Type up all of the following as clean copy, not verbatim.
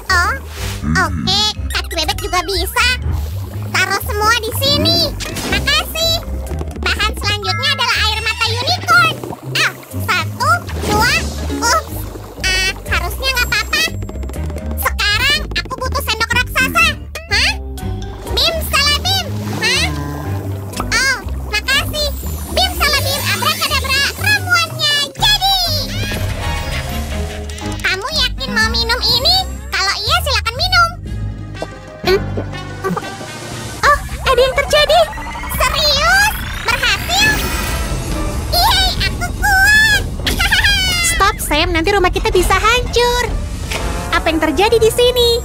Oh, oke. Kaki bebek juga bisa. Taruh semua di sini. Makasih. Bahan selanjutnya adalah air mata unicorn. Satu, dua. Harusnya nggak apa-apa. Sekarang aku butuh sendok raksasa. Hah? Bim salah bim. Hah? Oh, makasih. Bim salah bim. Abrakadabra. Ramuannya jadi. Kamu yakin mau minum ini? Kalau iya, silakan minum. Oh, ada yang terjadi. Serius? Berhasil? Yeay, aku kuat. Stop, Sam. Nanti rumah kita bisa hancur. Apa yang terjadi di sini?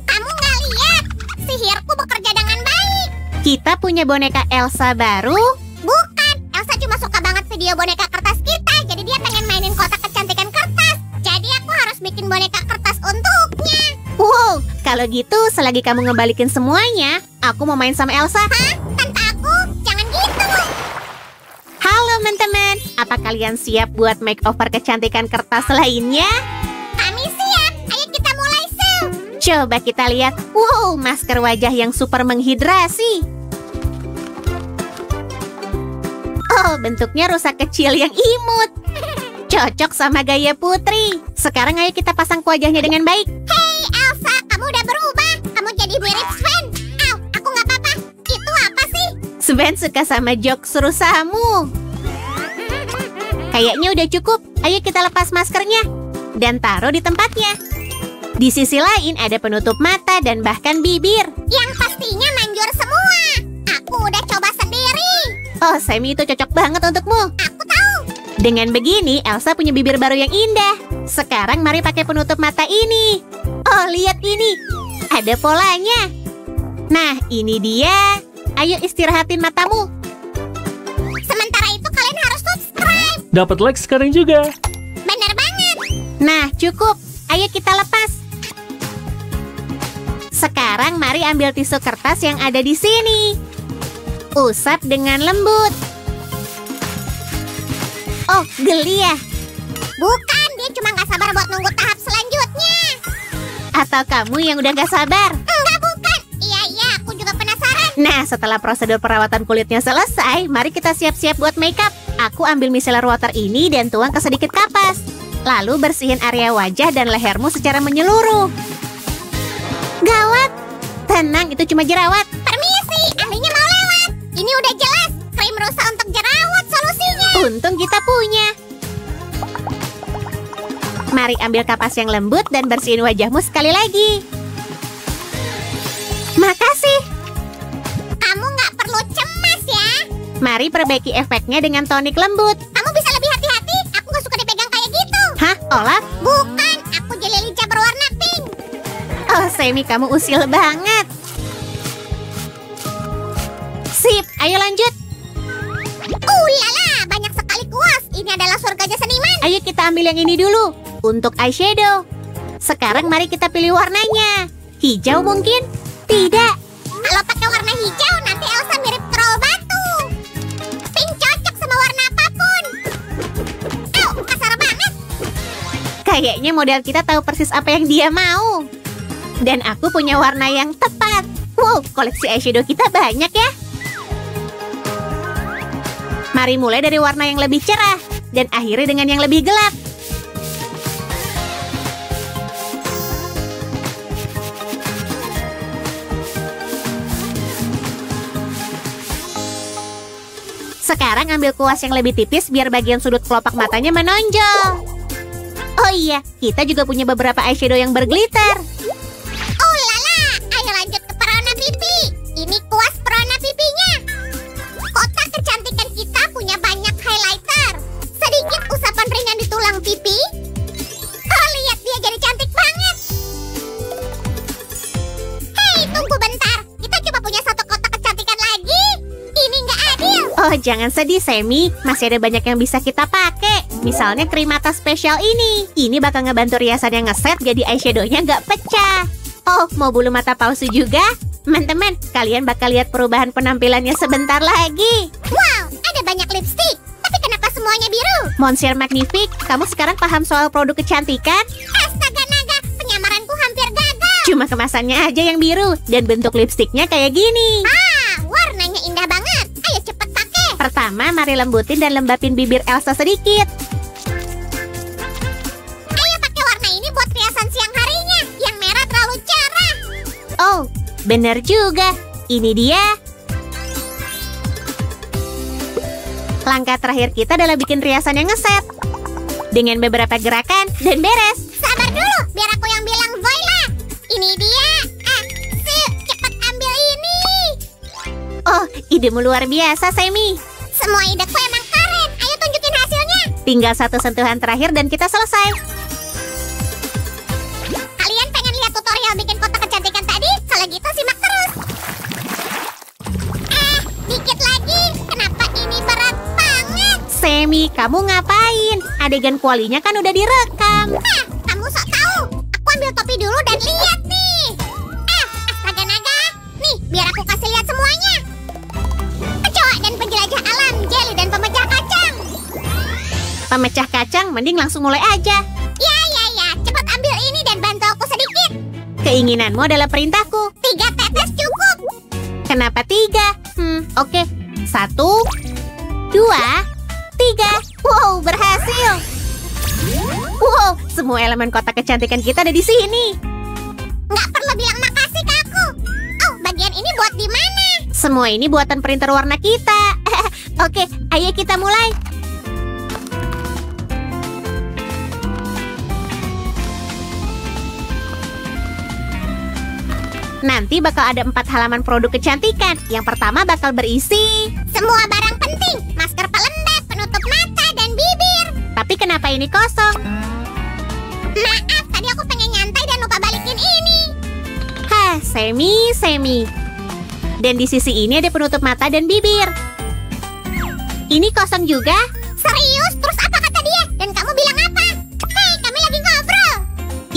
Kamu nggak lihat? Sihirku bekerja dengan baik. Kita punya boneka Elsa baru. Bukan, Elsa cuma suka banget video boneka kertas kita. Jadi dia pengen mainin kotak kecantikan kertas. Jadi aku harus bikin boneka kertas untuknya. Wow, kalau gitu selagi kamu ngebalikin semuanya, aku mau main sama Elsa. Hah? Tanpa aku? Jangan gitu. Halo teman-teman, apa kalian siap buat makeover kecantikan kertas lainnya? Kami siap. Ayo kita mulai, Sil. Coba kita lihat. Wow, masker wajah yang super menghidrasi. Oh, bentuknya rusa kecil yang imut. Cocok sama gaya putri. Sekarang ayo kita pasang ke wajahnya dengan baik. Hey, Elsa, kamu udah berubah. Kamu jadi mirip Sven. Aku nggak apa-apa. Itu apa sih? Sven suka sama jokes rusamu. Kayaknya udah cukup. Ayo kita lepas maskernya dan taruh di tempatnya. Di sisi lain ada penutup mata dan bahkan bibir. Yang pastinya manjur semua. Aku udah coba sendiri. Oh, Sammy, itu cocok banget untukmu. Aku tahu. Dengan begini, Elsa punya bibir baru yang indah. Sekarang mari pakai penutup mata ini. Oh, lihat ini. Ada polanya. Nah, ini dia. Ayo istirahatin matamu. Sementara itu kalian harus subscribe. Dapat like sekarang juga. Bener banget. Nah, cukup. Ayo kita lepas. Sekarang mari ambil tisu kertas yang ada di sini. Usap dengan lembut. Oh, geli ya? Bukan, dia cuma nggak sabar buat nunggu tahap selanjutnya. Atau kamu yang udah gak sabar? Enggak, bukan. Iya, aku juga penasaran. Nah, setelah prosedur perawatan kulitnya selesai, mari kita siap-siap buat makeup. Aku ambil micellar water ini dan tuang ke sedikit kapas. Lalu bersihin area wajah dan lehermu secara menyeluruh. Gawat! Tenang, itu cuma jerawat. Permisi, ahlinya mau lewat. Ini udah jelas. Krim rusa untuk jerawat solusinya. Untung kita punya. Mari ambil kapas yang lembut dan bersihin wajahmu sekali lagi. Makasih. Kamu nggak perlu cemas ya. Mari perbaiki efeknya dengan tonik lembut. Kamu bisa lebih hati-hati. Aku nggak suka dipegang kayak gitu. Hah, Olaf? Bukan, aku jelly lincah berwarna pink. Oh, Sammy, kamu usil banget. Sip, ayo lanjut. Lala, banyak sekali kuas. Ini adalah surganya seniman. Ayo kita ambil yang ini dulu. Untuk eyeshadow. Sekarang mari kita pilih warnanya. Hijau mungkin? Tidak. Kalau pakai warna hijau, nanti Elsa mirip troll batu. Pink cocok sama warna apapun. Kasar banget. Kayaknya model kita tahu persis apa yang dia mau. Dan aku punya warna yang tepat. Wow, koleksi eyeshadow kita banyak ya. Mari mulai dari warna yang lebih cerah dan akhiri dengan yang lebih gelap. Sekarang ambil kuas yang lebih tipis biar bagian sudut kelopak matanya menonjol. Oh iya, kita juga punya beberapa eyeshadow yang berglitter. Lala, ayo lanjut ke pewarna pipi. Ini kuas pewarna pipinya. Kotak kecantikan kita punya banyak highlighter. Sedikit usapan ringan di tulang pipi. Oh, lihat dia jadi cantik banget. Hei, tunggu bentar. Kita cuma punya satu kotak kecantikan lagi. Ini nggak adil. Oh, jangan sedih, Sammy. Masih ada banyak yang bisa kita pakai. Misalnya krim mata spesial ini. Ini bakal ngebantu riasannya ngeset jadi eyeshadow-nya nggak pecah. Oh, mau bulu mata palsu juga? Teman-teman, kalian bakal lihat perubahan penampilannya sebentar lagi. Wow, ada banyak lipstick. Tapi kenapa semuanya biru? Monsieur Magnifique, kamu sekarang paham soal produk kecantikan? Astaga naga, penyamaranku hampir gagal. Cuma kemasannya aja yang biru dan bentuk lipstiknya kayak gini. Warnanya indah banget. Ayo cepet pakai. Pertama, mari lembutin dan lembapin bibir Elsa sedikit. Ayo pakai warna ini buat riasan siang harinya. Yang merah terlalu cerah. Oh, bener juga. Ini dia. Langkah terakhir kita adalah bikin riasan yang ngeset. Dengan beberapa gerakan dan beres. Sabar dulu, biar aku yang bilang Voila. Ini dia. Cepet ambil ini. Oh, idemu luar biasa, Sammy. Semua ideku emang keren. Ayo tunjukin hasilnya. Tinggal satu sentuhan terakhir dan kita selesai. Kalian pengen lihat tutorial bikin kotak kecantikan tadi? Kalau gitu simak terus. Dikit lagi. Kenapa ini berat banget? Sammy, kamu ngapain? Adegan kualinya kan udah direkam. Kamu sok tahu. Aku ambil topi dulu dan lihat nih. Astaga naga. Nih, biar aku kasih lihat semuanya. Kecoa dan penjelajah alam, jelly dan pemecah kacang. Pemecah kacang, mending langsung mulai aja. Ya. Cepat ambil ini dan bantu aku sedikit. Keinginanmu adalah perintahku. 3 tetes cukup. Kenapa 3? Oke. 1, 2, 3. Wow, berhasil. Wow, semua elemen kotak kecantikan kita ada di sini. Nggak perlu bilang makasih ke aku. Oh, bagian ini buat di mana? Semua ini buatan printer warna kita. Oke, ayo kita mulai. Nanti bakal ada 4 halaman produk kecantikan. Yang pertama bakal berisi semua barang penting. Masker pelembab, penutup mata, dan bibir. Tapi kenapa ini kosong? Maaf, tadi aku pengen nyantai dan lupa balikin ini. Semi. Dan di sisi ini ada penutup mata dan bibir. Ini kosong juga? Serius? Terus apa kata dia? Dan kamu bilang apa? Hei, kami lagi ngobrol.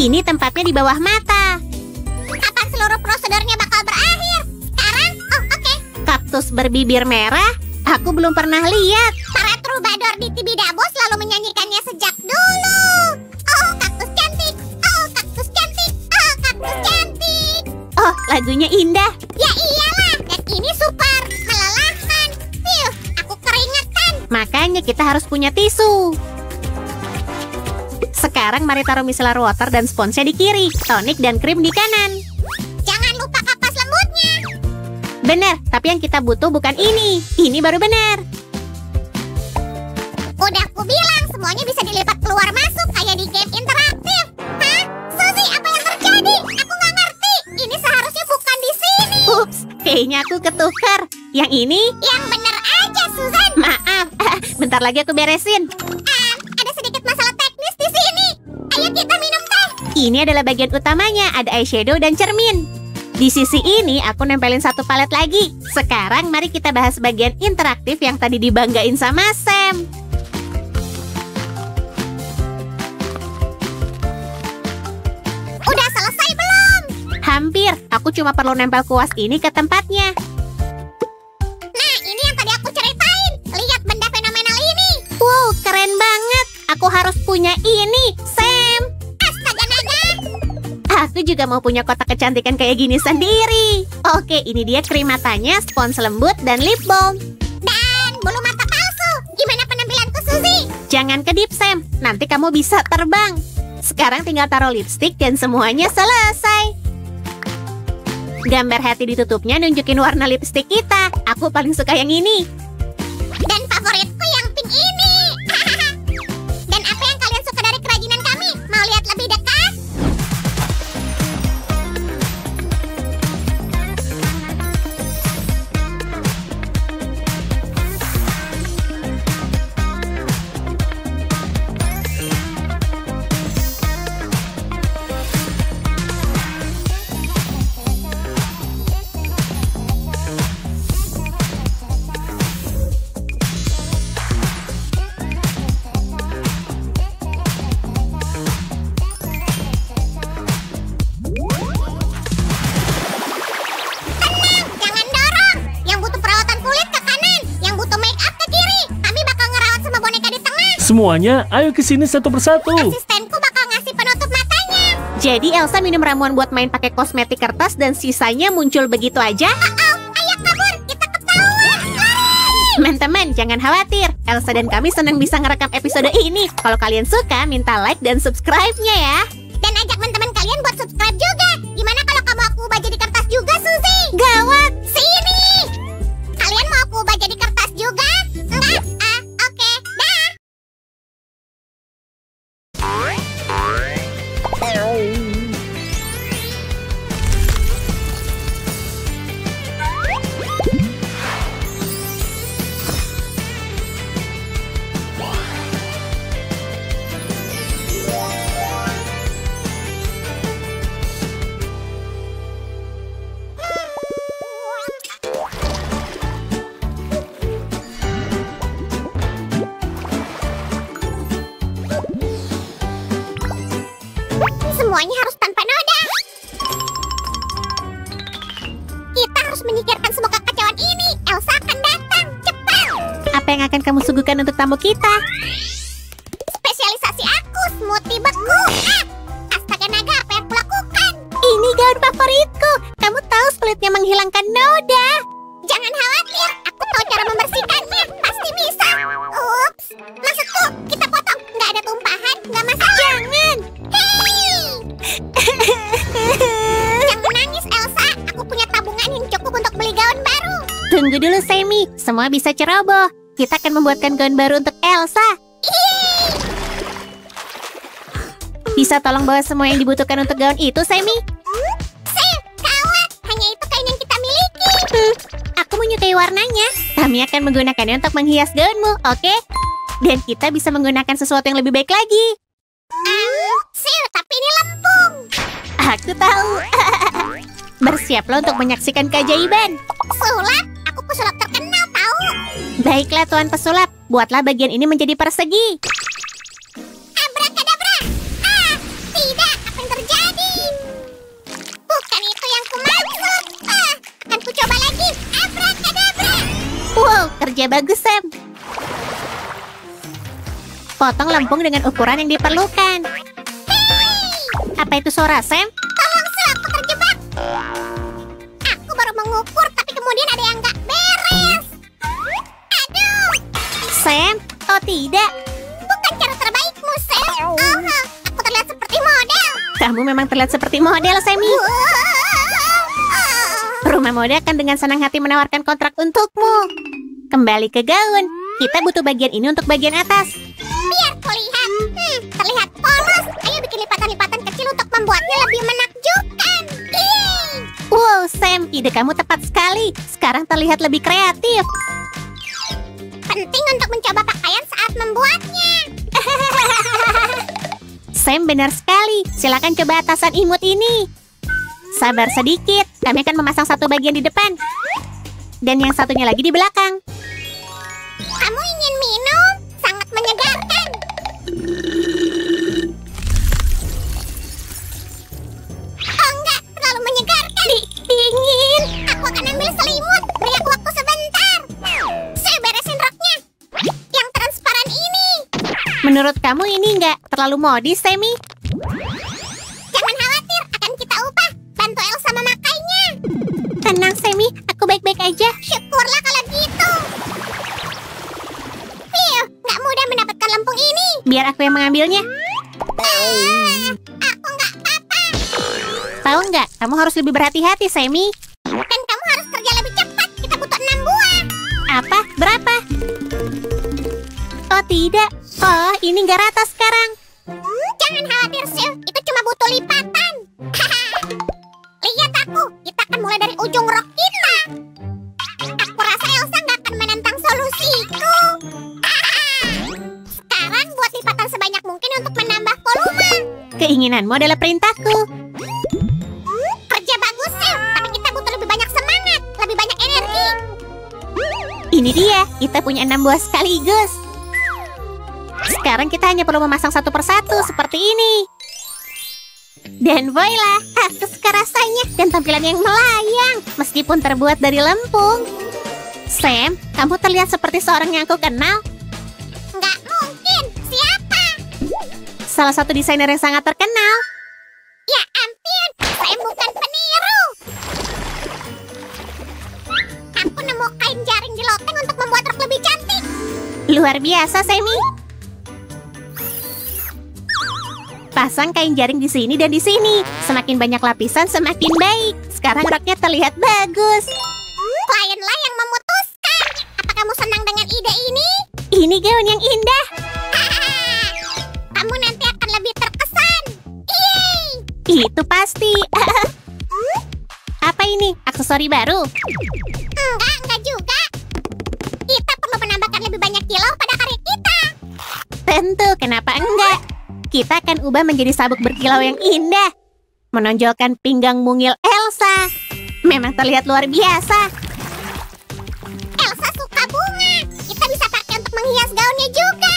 Ini tempatnya di bawah mata. Kapan seluruh prosedurnya bakal berakhir? Sekarang? Oh, oke. Kaktus berbibir merah? Aku belum pernah lihat. Para troubadour di Tibidabo selalu menyanyikannya sejak dulu. Oh, kaktus cantik. Oh, kaktus cantik. Oh, kaktus cantik. Oh, lagunya indah. Ya iyalah, dan ini super melelahkan. Aku keringetan. Makanya kita harus punya tisu. Sekarang mari taruh micellar water dan sponsnya di kiri, tonik dan krim di kanan. Jangan lupa kapas lembutnya. Benar, tapi yang kita butuh bukan ini. Ini baru benar. Udah aku bilang, semuanya bisa dilipat keluar masuk kayak di game interaktif. Hah? Suzy, apa yang terjadi? Aku nggak ngerti. Ini seharusnya bukan di sini. Ups, kayaknya aku ketukar. Yang ini? Yang bener aja, Susan. Maaf, bentar lagi aku beresin. Ada sedikit masalah teknis di sini. Ayo kita minum teh. Ini adalah bagian utamanya, ada eyeshadow dan cermin. Di sisi ini aku nempelin satu palet lagi. Sekarang mari kita bahas bagian interaktif yang tadi dibanggain sama Sam. Udah selesai belum? Hampir, aku cuma perlu nempel kuas ini ke tempatnya. Nah, ini yang tadi aku ceritain. Lihat benda fenomenal ini. Wow, keren banget. Aku harus punya ini, Sam. Astaga naga. Aku juga mau punya kotak kecantikan kayak gini sendiri. Oke, ini dia krim matanya, spons lembut, dan lip balm. Dan bulu mata palsu. Gimana penampilanku, Suzy? Jangan kedip, Sam. Nanti kamu bisa terbang. Sekarang tinggal taruh lipstick dan semuanya selesai. Gambar hati ditutupnya nunjukin warna lipstick kita. Aku paling suka yang ini. Dan favoritku yang pink ini. Dan apa yang kalian suka dari kerajinan kami? Mau lihat lebih dekat? Semuanya, ayo ke sini satu persatu. Asistenku bakal ngasih penutup matanya. Jadi Elsa minum ramuan buat main pakai kosmetik kertas dan sisanya muncul begitu aja? Ayo kabur, kita ketahuan. Teman-teman, jangan khawatir. Elsa dan kami senang bisa ngerekam episode ini. Kalau kalian suka, minta like dan subscribe-nya ya. Dan ajak teman-teman kalian buat subscribe juga. Gimana kalau kamu aku ubah jadi kertas juga, Suzy? Gawat! Sini! Kalian mau aku ubah jadi kertas juga? Enggak? Oke. Dah! Semuanya harus tanpa noda. Kita harus menyingkirkan semua kekacauan ini. Elsa akan datang. Cepat. Apa yang akan kamu suguhkan untuk tamu kita? Spesialisasi aku, smoothie beku. Astaga naga, apa yang kulakukan? Ini gaun favoritku. Kamu tahu sulitnya menghilangkan noda. Jangan khawatir, aku tahu cara membersihkannya. Pasti bisa. Ups, maksudku, kita potong. Nggak ada tumpahan, nggak masalah. Jangan! Hei! Jangan nangis, Elsa. Aku punya tabungan yang cukup untuk beli gaun baru. Tunggu dulu, Sammy. Semua bisa ceroboh. Kita akan membuatkan gaun baru untuk Elsa. Ih! Bisa tolong bawa semua yang dibutuhkan untuk gaun itu, Sammy? Sip, kawat. Hanya itu kain yang kita miliki. Aku menyukai warnanya. Kami akan menggunakannya untuk menghias gaunmu, oke? Dan kita bisa menggunakan sesuatu yang lebih baik lagi. Sip, tapi ini lempung. Aku tahu. Bersiaplah untuk menyaksikan keajaiban. Sulap, aku pesulap terkenal tahu. Baiklah, Tuan Pesulap. Buatlah bagian ini menjadi persegi. Abrakadabra. Tidak, apa yang terjadi? Bukan itu yang kumaksud. Akan ku coba lagi. Abrakadabra. Wow, kerja bagus, Sam. Potong lempung dengan ukuran yang diperlukan. Apa itu suara, Sam? Tolong, Sul, aku terjebak. Aku baru mengukur, tapi kemudian ada yang nggak beres. Aduh, Sam? Oh tidak. bukan cara terbaikmu, Sam. Aku terlihat seperti model. Kamu memang terlihat seperti model, Sammy. Rumah mode akan dengan senang hati menawarkan kontrak untukmu. Kembali ke gaun. Kita butuh bagian ini untuk bagian atas. Biar kulihat. Terlihat polos. Ayo bikin lipatan-lipatan kecil untuk membuatnya lebih menakjubkan. Ih, Wow, Sam, ide kamu tepat sekali. Sekarang terlihat lebih kreatif. penting untuk mencoba pakaian saat membuatnya. Sam, benar sekali. Silakan coba atasan imut ini. Sabar sedikit. Kami akan memasang satu bagian di depan. Dan yang satunya lagi di belakang. Kamu ingin minum? Sangat menyegarkan. Oh enggak, terlalu menyegarkan. Dingin. Aku akan ambil selimut. Beri aku waktu sebentar. Saya beresin roknya. Yang transparan ini. Menurut kamu ini nggak terlalu modis, Sammy? Jangan khawatir, akan kita ubah. Bantu Elsa memakainya. Tenang, Sammy. Aku baik-baik aja. Syukurlah kalau gitu. Nggak mudah mendapatkan lempung ini. Biar aku yang mengambilnya. Aku nggak apa-apa. Tahu nggak? Kamu harus lebih berhati-hati, Sammy. Dan kamu harus kerja lebih cepat. Kita butuh 6 buah. Apa? Berapa? Oh, tidak. Oh, ini nggak rata sekarang. Jangan khawatir, Sil. Itu cuma butuh lipatan. Lihat aku. Kita akan mulai dari ujung rok kita. Aku rasa Elsa nggak akan menentang solusiku. Sekarang buat lipatan sebanyak mungkin untuk menambah volume. Keinginanmu adalah perintahku. Kerja bagus, Sil. Tapi kita butuh lebih banyak semangat. Lebih banyak energi. Ini dia. Kita punya 6 buah sekaligus. Sekarang kita hanya perlu memasang satu persatu seperti ini. Dan voila, aku suka rasanya dan tampilan yang melayang meskipun terbuat dari lempung. Sam, kamu terlihat seperti seorang yang aku kenal. Nggak mungkin. Siapa? Salah satu desainer yang sangat terkenal. Ya ampun, saya bukan peniru. Aku nemu kain jaring di loteng untuk membuat rok lebih cantik. Luar biasa, Sammy. Pasang kain jaring di sini dan di sini. Semakin banyak lapisan, semakin baik. Sekarang roknya terlihat bagus. Klienlah yang memutuskan. Apa kamu senang dengan ide ini? Ini gaun yang indah. Kamu nanti akan lebih terkesan. Yeay! Itu pasti. Apa ini? Aksesori baru? Enggak juga. Kita perlu menambahkan lebih banyak kilau pada karya kita. Tentu, kenapa enggak? Kita akan ubah menjadi sabuk berkilau yang indah. Menonjolkan pinggang mungil Elsa. Memang terlihat luar biasa. Elsa suka bunga. Kita bisa pakai untuk menghias gaunnya juga.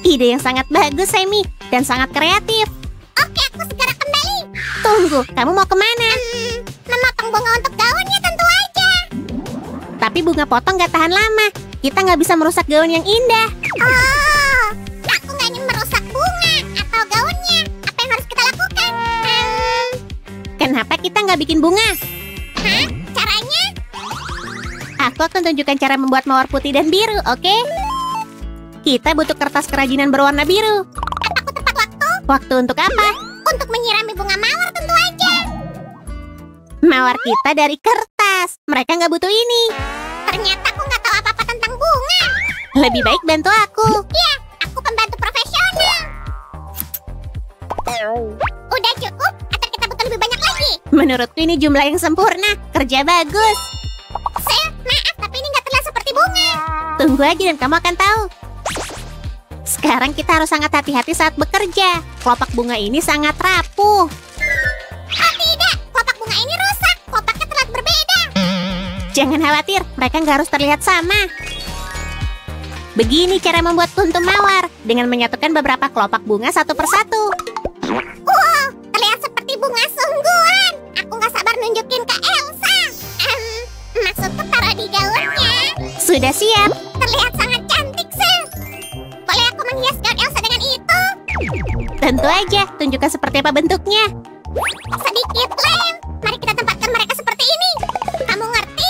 Ide yang sangat bagus, Sammy. Dan sangat kreatif. Oke, aku segera kembali. Tunggu, kamu mau kemana? Memotong bunga untuk gaunnya tentu aja. Tapi bunga potong gak tahan lama. Kita nggak bisa merusak gaun yang indah. Oh, aku nggak ingin merusak bunga atau gaunnya. Apa yang harus kita lakukan? Kenapa kita nggak bikin bunga? Hah? Caranya? Aku akan tunjukkan cara membuat mawar putih dan biru, oke? Kita butuh kertas kerajinan berwarna biru. Apakah tepat waktu? Waktu untuk apa? Untuk menyirami bunga mawar tentu aja. Mawar kita dari kertas. Mereka nggak butuh ini. Ternyata aku nggak tahu apa-apa tentang bunga. Lebih baik bantu aku. Ya, aku pembantu profesional. Udah cukup? Atau kita butuh lebih banyak lagi? Menurutku ini jumlah yang sempurna. Kerja bagus. Maaf, tapi ini nggak terlihat seperti bunga. Tunggu aja dan kamu akan tahu. Sekarang kita harus sangat hati-hati saat bekerja. Kelopak bunga ini sangat rapuh. Oh tidak, kelopak bunga ini rusak. Kelopaknya terlihat berbeda. Jangan khawatir, mereka nggak harus terlihat sama. Begini cara membuat kuntum mawar. Dengan menyatukan beberapa kelopak bunga satu persatu. Wow, terlihat seperti bunga sungguhan. Aku nggak sabar nunjukin ke Elsa. Maksudku taruh di gaunnya. Sudah siap. Terlihat sangat cantik, Sel. Boleh aku menghias gaun Elsa dengan itu? Tentu aja, tunjukkan seperti apa bentuknya. Sedikit lem. Mari kita tempatkan mereka seperti ini. Kamu ngerti?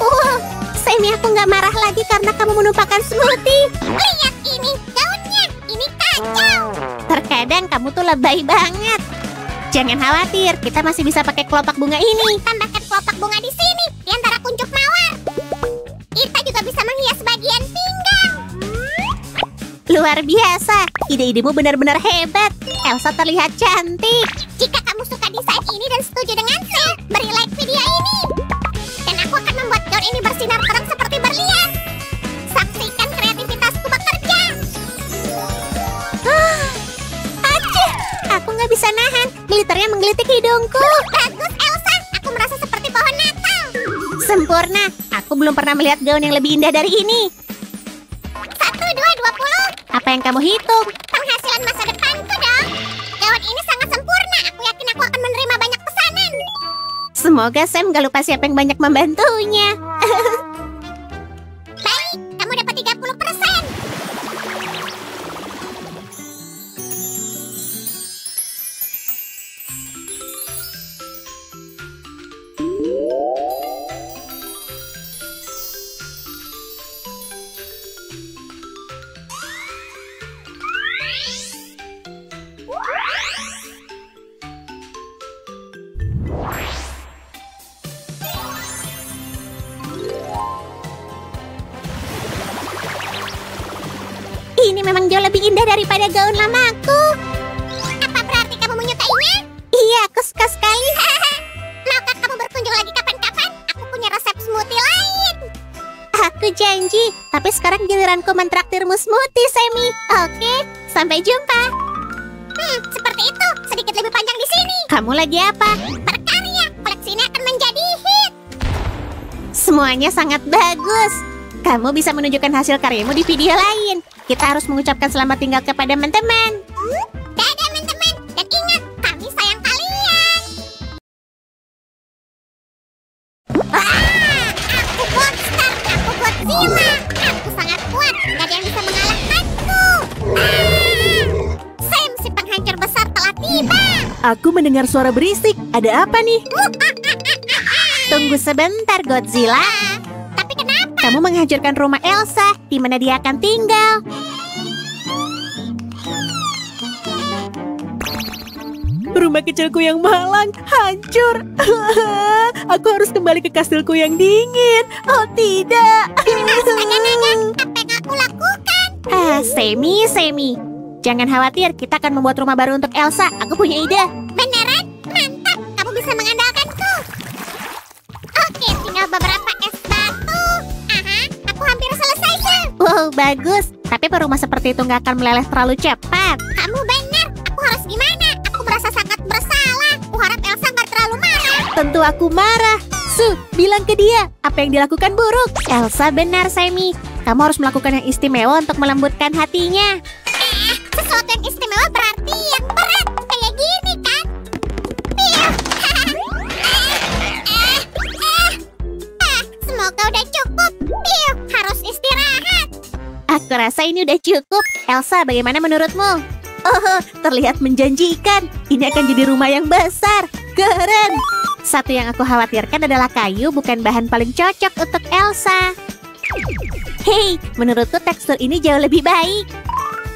Ah! Sammy, aku nggak marah lagi karena kamu menumpahkan smoothie. Lihat ini, gaunnya. Ini kacau. Terkadang kamu tuh lebay banget. Jangan khawatir, kita masih bisa pakai kelopak bunga ini. Tambahkan kelopak bunga di sini, di antara kuncup mawar. Kita juga bisa menghias bagian pinggang. Luar biasa, ide-idemu benar-benar hebat. Elsa terlihat cantik. Jika kamu suka desain ini dan setuju dengan Sel, beri like video ini. Dan aku akan membuat gaun ini bersinar terang seperti berlian. Saksikan kreativitasku bekerja. Aduh, aku nggak bisa nahan. Glitternya menggelitik hidungku. Bagus, Elsa. Aku merasa seperti pohon Natal. Sempurna. Aku belum pernah melihat gaun yang lebih indah dari ini. 1, 2, 20. Apa yang kamu hitung? Penghasilan masa depanku dong. Gaun ini sangat sempurna. Aku yakin aku akan menerima banyak pesanan. Semoga Sam gak lupa siapa yang banyak membantunya. Baik, kamu dapat 30%. Ini memang jauh lebih indah daripada gaun lamaku. Apa berarti kamu menyukainya? Iya, aku suka sekali. Maukah kamu berkunjung lagi kapan-kapan? Aku punya resep smoothie lain. Aku janji. Tapi sekarang giliranku mentraktirmu smoothie, Sammy. Oke, sampai jumpa. Seperti itu. Sedikit lebih panjang di sini. Kamu lagi apa? Berkarya. Koleksi ini akan menjadi hit. Semuanya sangat bagus. Kamu bisa menunjukkan hasil karyamu di video lain. Kita harus mengucapkan selamat tinggal kepada teman-teman. Dadah, teman-teman. Dan ingat, kami sayang kalian. Aku monster. Aku Godzilla. Aku sangat kuat. Gak ada yang bisa mengalahkanku. Sam, si penghancur besar Aku mendengar suara berisik. Ada apa nih? Tunggu sebentar, Godzilla. Tapi kenapa? Kamu menghancurkan rumah Elsa. Di mana dia akan tinggal? Rumah kecilku yang malang hancur. Aku harus kembali ke kastilku yang dingin. Oh tidak. Apa yang aku lakukan? Semi. Jangan khawatir, kita akan membuat rumah baru untuk Elsa. Aku punya ide. Beneran? Mantap, kamu bisa mengandalkanku. Oke, tinggal beberapa es batu. Aha, aku hampir selesai, Sil. Wow, bagus. Tapi rumah seperti itu nggak akan meleleh terlalu cepat. Kamu benar. Aku harus gimana? Aku merasa sangat bersalah. Aku harap Elsa nggak terlalu marah. Tentu aku marah. Su, bilang ke dia apa yang dilakukan buruk. Elsa benar, Semi. Kamu harus melakukan yang istimewa untuk melembutkan hatinya. Sesuatu yang istimewa berarti yang berat. Kayak gini, kan? Semoga udah cukup. Harus istirahat. Aku rasa ini udah cukup. Elsa, bagaimana menurutmu? Oh, terlihat menjanjikan. Ini akan jadi rumah yang besar. Keren. Satu yang aku khawatirkan adalah kayu bukan bahan paling cocok untuk Elsa. Hei, menurutku tekstur ini jauh lebih baik.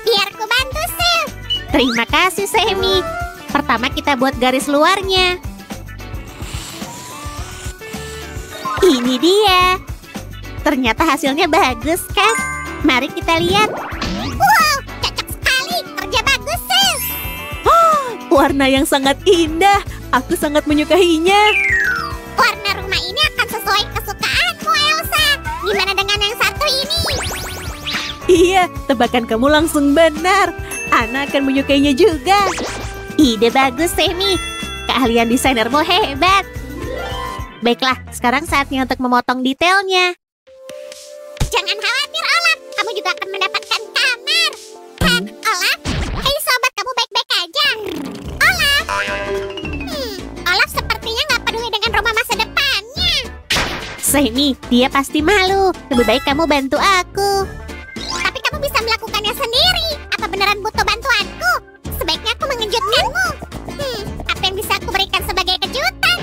Biar ku bantu, Sil. Terima kasih, Semi. Pertama kita buat garis luarnya. Ini dia. Ternyata hasilnya bagus, kan? Mari kita lihat. Wow, cocok sekali. Kerja bagus, Sil. Warna yang sangat indah. Aku sangat menyukainya. Warna rumah ini akan sesuai kesukaanmu, Elsa. Gimana dengan yang satu ini? Iya, tebakan kamu langsung benar. Ana akan menyukainya juga. Ide bagus, Semi. Keahlian desainermu hebat. Baiklah, sekarang saatnya untuk memotong detailnya. Jangan khawatir, Olaf. Kamu juga akan mendapatkan kamar. Olaf? Hei sobat, kamu baik-baik aja? Olaf? Olaf sepertinya nggak peduli dengan rumah masa depannya. Semi, dia pasti malu. Lebih baik kamu bantu aku. Tapi kamu bisa melakukannya sendiri. Apa beneran butuh bantuanku? Sebaiknya aku mengejutkanmu. Apa yang bisa aku berikan sebagai kejutan?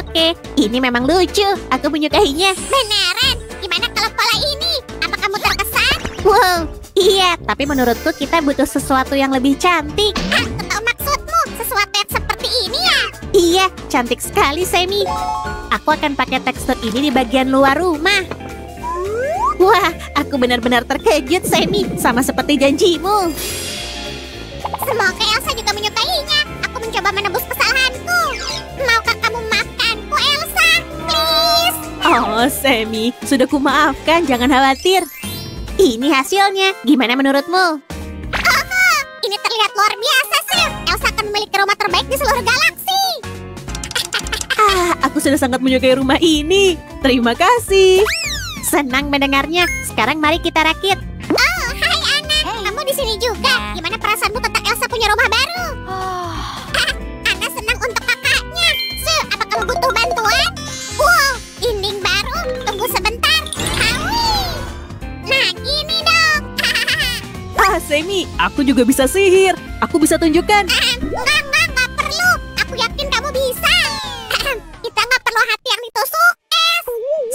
Oke, ini memang lucu. Aku menyukainya. Beneran? Gimana kalau pola ini? Apa kamu terkesan? Wow, iya. Tapi menurutku kita butuh sesuatu yang lebih cantik. Aku tahu maksudmu. Sesuatu yang seperti ini ya? Iya, cantik sekali, Semi. Aku akan pakai tekstur ini di bagian luar rumah. Wah, aku benar-benar terkejut, Semi. Sama seperti janjimu. Semoga Elsa juga menyukainya. Aku mencoba menebus kesalahanku. Maukah kamu maafkanku, Elsa? Please. Oh, Semi. Sudah kumaafkan, jangan khawatir. Ini hasilnya. Gimana menurutmu? Ini terlihat luar biasa, Sil. Elsa akan memiliki rumah terbaik di seluruh galaksi. Aku sudah sangat menyukai rumah ini. Terima kasih. Senang mendengarnya. Sekarang mari kita rakit. Oh, hai Ana. Kamu di sini juga. Gimana perasaanmu tentang Elsa punya rumah baru? Ana senang untuk kakaknya. Sil, apa kamu butuh bantuan? Wow, dinding baru. Tunggu sebentar. Hawi. Nah, gini dong. Semi, aku juga bisa sihir. Aku bisa tunjukkan. Enggak perlu. Aku yakin kamu bisa. Kita nggak perlu hati yang ditusuk.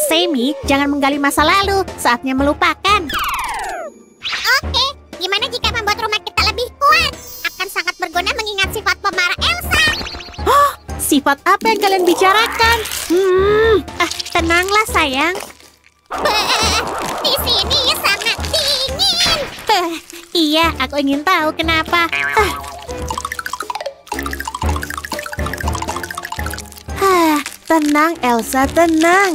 Semi, jangan menggali masa lalu. Saatnya melupakan. Oke, gimana jika membuat rumah kita lebih kuat? Akan sangat berguna mengingat sifat pemarah Elsa. Sifat apa yang kalian bicarakan? Tenanglah, sayang. Di sini sangat dingin. Iya, aku ingin tahu kenapa. Tenang, Elsa, tenang.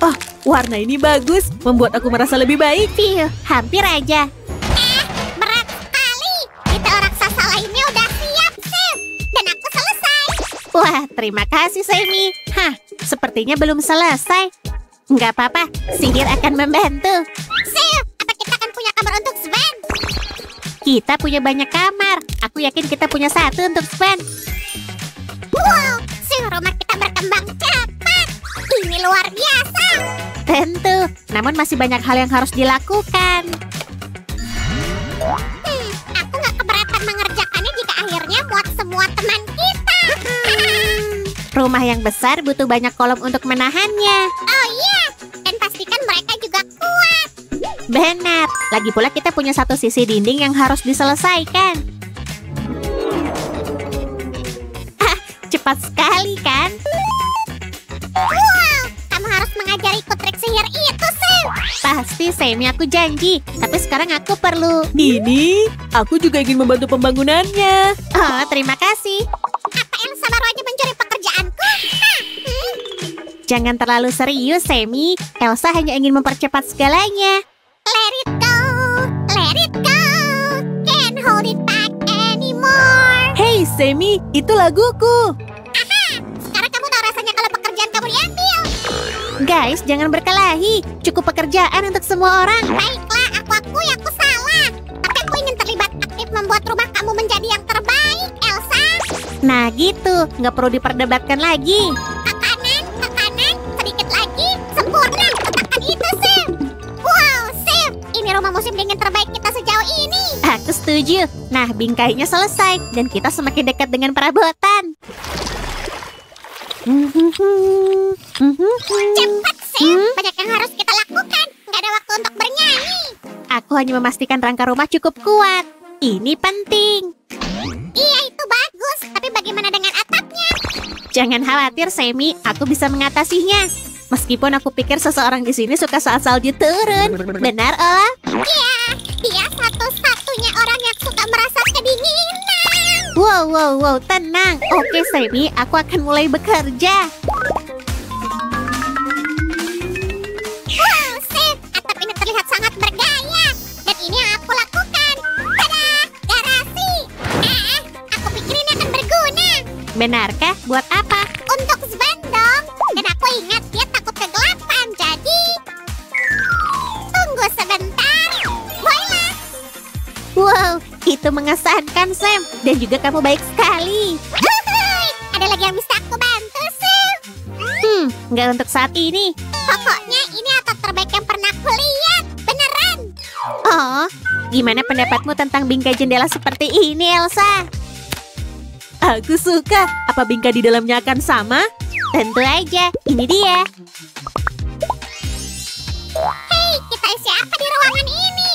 Oh, warna ini bagus. Membuat aku merasa lebih baik. Hampir aja. Berat sekali. Detail raksasa lainnya udah siap, Sil. Dan aku selesai. Wah, terima kasih, Semi. Sepertinya belum selesai. Nggak apa-apa, sihir akan membantu. Sil, apa kita akan punya kamar untuk Sven? Kita punya banyak kamar. Aku yakin kita punya satu untuk Sven. Wow, Sil, rumah kita berkembang cepat. Ini luar biasa. Tentu, namun masih banyak hal yang harus dilakukan. Aku nggak keberatan mengerjakannya jika akhirnya muat semua teman kita. Rumah yang besar butuh banyak kolom untuk menahannya. Oh iya, dan pastikan mereka juga kuat. Benar, lagi pula kita punya satu sisi dinding yang harus diselesaikan. Cepat sekali kan? Wow, kamu harus mengajariku trik sihir itu, Sam. Pasti, Sammy, aku janji. Tapi sekarang aku perlu... Nini, aku juga ingin membantu pembangunannya. Oh, terima kasih. Apa Elsa baru aja mencuri pekerjaanku? Jangan terlalu serius, Sammy. Elsa hanya ingin mempercepat segalanya. Let it go, let it go. Can't hold it back anymore. Hey, Sammy, itu laguku. Sekarang kamu tahu rasanya kalau pekerjaan kamu diambil. Guys, jangan berkelahi. Cukup pekerjaan untuk semua orang. Baiklah, aku akui aku salah. Tapi aku ingin terlibat aktif membuat rumah kamu menjadi yang terbaik, Elsa. Nah gitu, nggak perlu diperdebatkan lagi. Ke kanan, sedikit lagi. Sempurna, letakkan itu, Sam. Wow, Sam, ini rumah musim dingin terbaik kita sejauh ini. Aku setuju. Nah, bingkainya selesai dan kita semakin dekat dengan perabotan. Cepat, Sam. Banyak yang harus kita lakukan. Nggak ada waktu untuk bernyanyi. Aku hanya memastikan rangka rumah cukup kuat. Ini penting. Iya, itu bagus. Tapi bagaimana dengan atapnya? Jangan khawatir, Sammy. Aku bisa mengatasinya. Meskipun aku pikir seseorang di sini suka saat salju turun. Benar, Ola? Iya, dia satu-satunya orang yang suka merasa kedinginan. Wow, tenang. Oke, Sammy, aku akan mulai bekerja. Wow, Sam, atap ini terlihat sangat bergaya. Dan ini yang aku lakukan. Tada, garasi. Aku pikir ini akan berguna. Benarkah? Buat apa? Untuk Sven dong. Dan aku ingat dia takut kegelapan, jadi... Tunggu sebentar. Voila. Wow, itu mengesankan, Sam. Dan juga kamu baik sekali. Huhuy, ada lagi yang bisa aku bantu, Sam. Nggak untuk saat ini. Pokoknya ini atap terbaik yang pernah aku lihat. Beneran. Oh, gimana pendapatmu tentang bingkai jendela seperti ini, Elsa? Aku suka. Apa bingkai di dalamnya akan sama? Tentu aja, ini dia. Hei, kita isi apa di ruangan ini?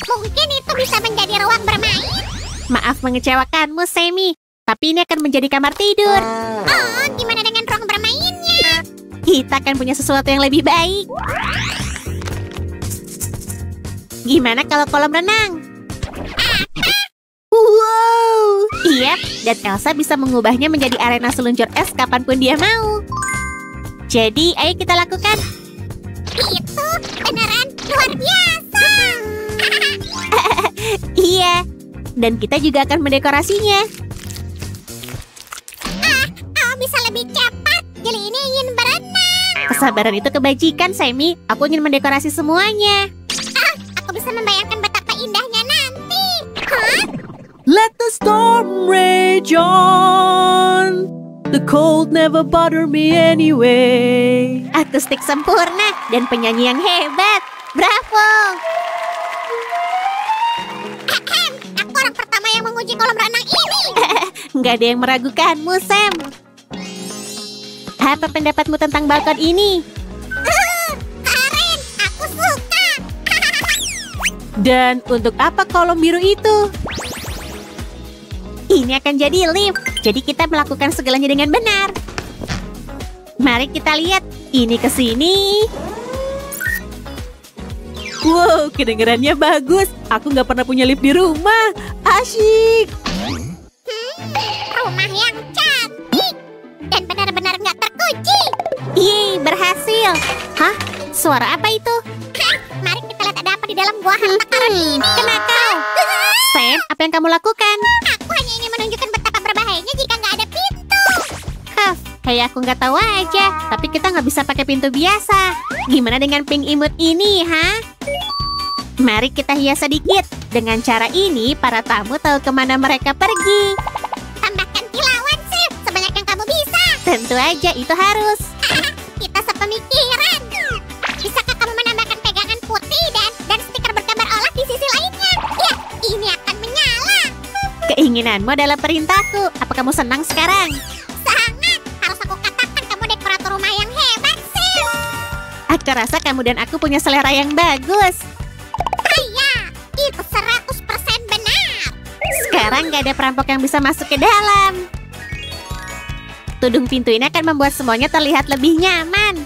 Mungkin itu bisa menjadi ruang bermain. Maaf mengecewakanmu, Sammy. Tapi ini akan menjadi kamar tidur. Oh, gimana dengan ruang bermainnya? Kita akan punya sesuatu yang lebih baik. Gimana kalau kolam renang? Wow. Iya, dan Elsa bisa mengubahnya menjadi arena seluncur es kapanpun dia mau. Jadi, ayo kita lakukan. Itu beneran luar biasa. Iya, dan kita juga akan mendekorasinya. Bisa lebih cepat. Jeli ini ingin berenang. Kesabaran itu kebajikan, Sammy. Aku ingin mendekorasi semuanya. Aku bisa membayangkan betapa indahnya nanti. Hah? Let the storm rage on. The cold never bother me anyway. Akustik sempurna dan penyanyi yang hebat. Bravo! Aku orang pertama yang menguji kolam renang ini. Nggak ada yang meragukanmu, Sam. Apa pendapatmu tentang balkon ini? Keren, aku suka. Dan untuk apa kolom biru itu? Ini akan jadi lift. Jadi kita melakukan segalanya dengan benar. Mari kita lihat. Ini ke sini. Wow, kedengarannya bagus. Aku nggak pernah punya lift di rumah. Asyik. Rumah yang cantik dan benar-benar nggak terkunci. Yeay, berhasil. Hah? Suara apa itu? Mari kita lihat ada apa di dalam gua harta karun ini. Kena kau. Sam, apa yang kamu lakukan? Aku hanya ingin menunjukkan betapa berbahayanya jika nggak ada pintu. Huff, kayak aku nggak tahu aja. Tapi kita nggak bisa pakai pintu biasa. Gimana dengan pink imut ini, ha? Mari kita hias sedikit. Dengan cara ini, para tamu tahu kemana mereka pergi. Tambahkan kilauan, Sif, sebanyak yang kamu bisa. Tentu aja, itu harus. Kita sepemikiran. Bisakah kamu menambahkan pegangan putih dan stiker bergambar Olaf di sisi lainnya? Ya, ini akan menyala. Keinginanmu adalah perintahku. Apa kamu senang sekarang? Sangat. Harus aku katakan kamu dekorator rumah yang hebat, Sam. Aku rasa kamu dan aku punya selera yang bagus. Iya, itu 100% benar. Sekarang nggak ada perampok yang bisa masuk ke dalam. Tudung pintu ini akan membuat semuanya terlihat lebih nyaman.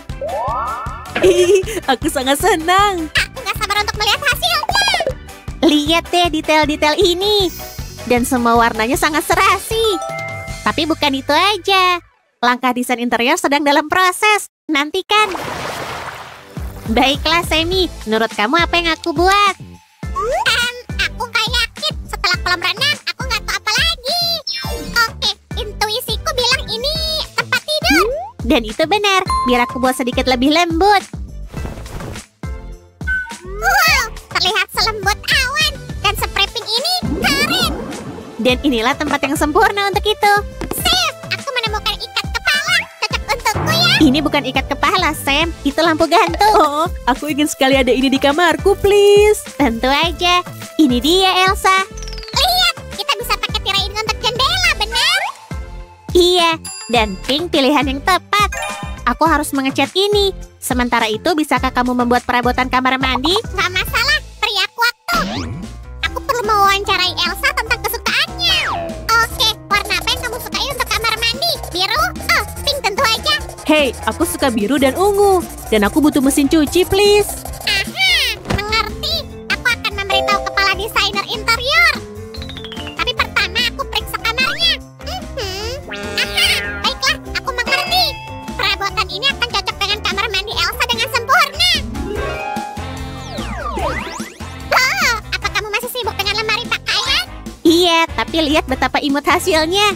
Ih, aku sangat senang. Aku nggak sabar untuk melihat hasilnya. Lihat deh detail-detail ini. Dan semua warnanya sangat serasi. Tapi bukan itu aja. Langkah desain interior sedang dalam proses. Nantikan. Baiklah, Sammy. Menurut kamu apa yang aku buat? Aku nggak yakin. Setelah kolam renang, aku nggak tahu apa lagi. Oke, intuisiku bilang ini tempat tidur. Dan itu benar. Biar aku buat sedikit lebih lembut. Wow, terlihat selembut awan. Dan spray pink ini keren. Dan inilah tempat yang sempurna untuk itu. Sam, aku menemukan ikat kepala. Cocok untukku ya. Ini bukan ikat kepala, Sam. Itu lampu gantung. Oh, aku ingin sekali ada ini di kamarku, please. Tentu aja. Ini dia, Elsa. Lihat, kita bisa pakai tirai ini untuk jendela, benar? Iya, dan pink pilihan yang tepat. Aku harus mengecat ini. Sementara itu, bisakah kamu membuat perabotan kamar mandi? Nggak masalah, beri aku waktu. Aku perlu mewawancarai Elsa tentang kesukaannya. Oke, warna apa yang kamu sukai untuk kamar mandi? Biru? Oh, pink tentu aja. Hey, aku suka biru dan ungu. Dan aku butuh mesin cuci, please. Aha, mengerti. Aku akan memberitahu kepala desainer interior. Tapi pertama aku periksa kamarnya. Aha, baiklah, aku mengerti. Perabotan ini akan cocok dengan kamar mandi Elsa dengan sempurna. Oh, apa kamu masih sibuk dengan lemari pakaian? Iya, tapi lihat betapa imut hasilnya.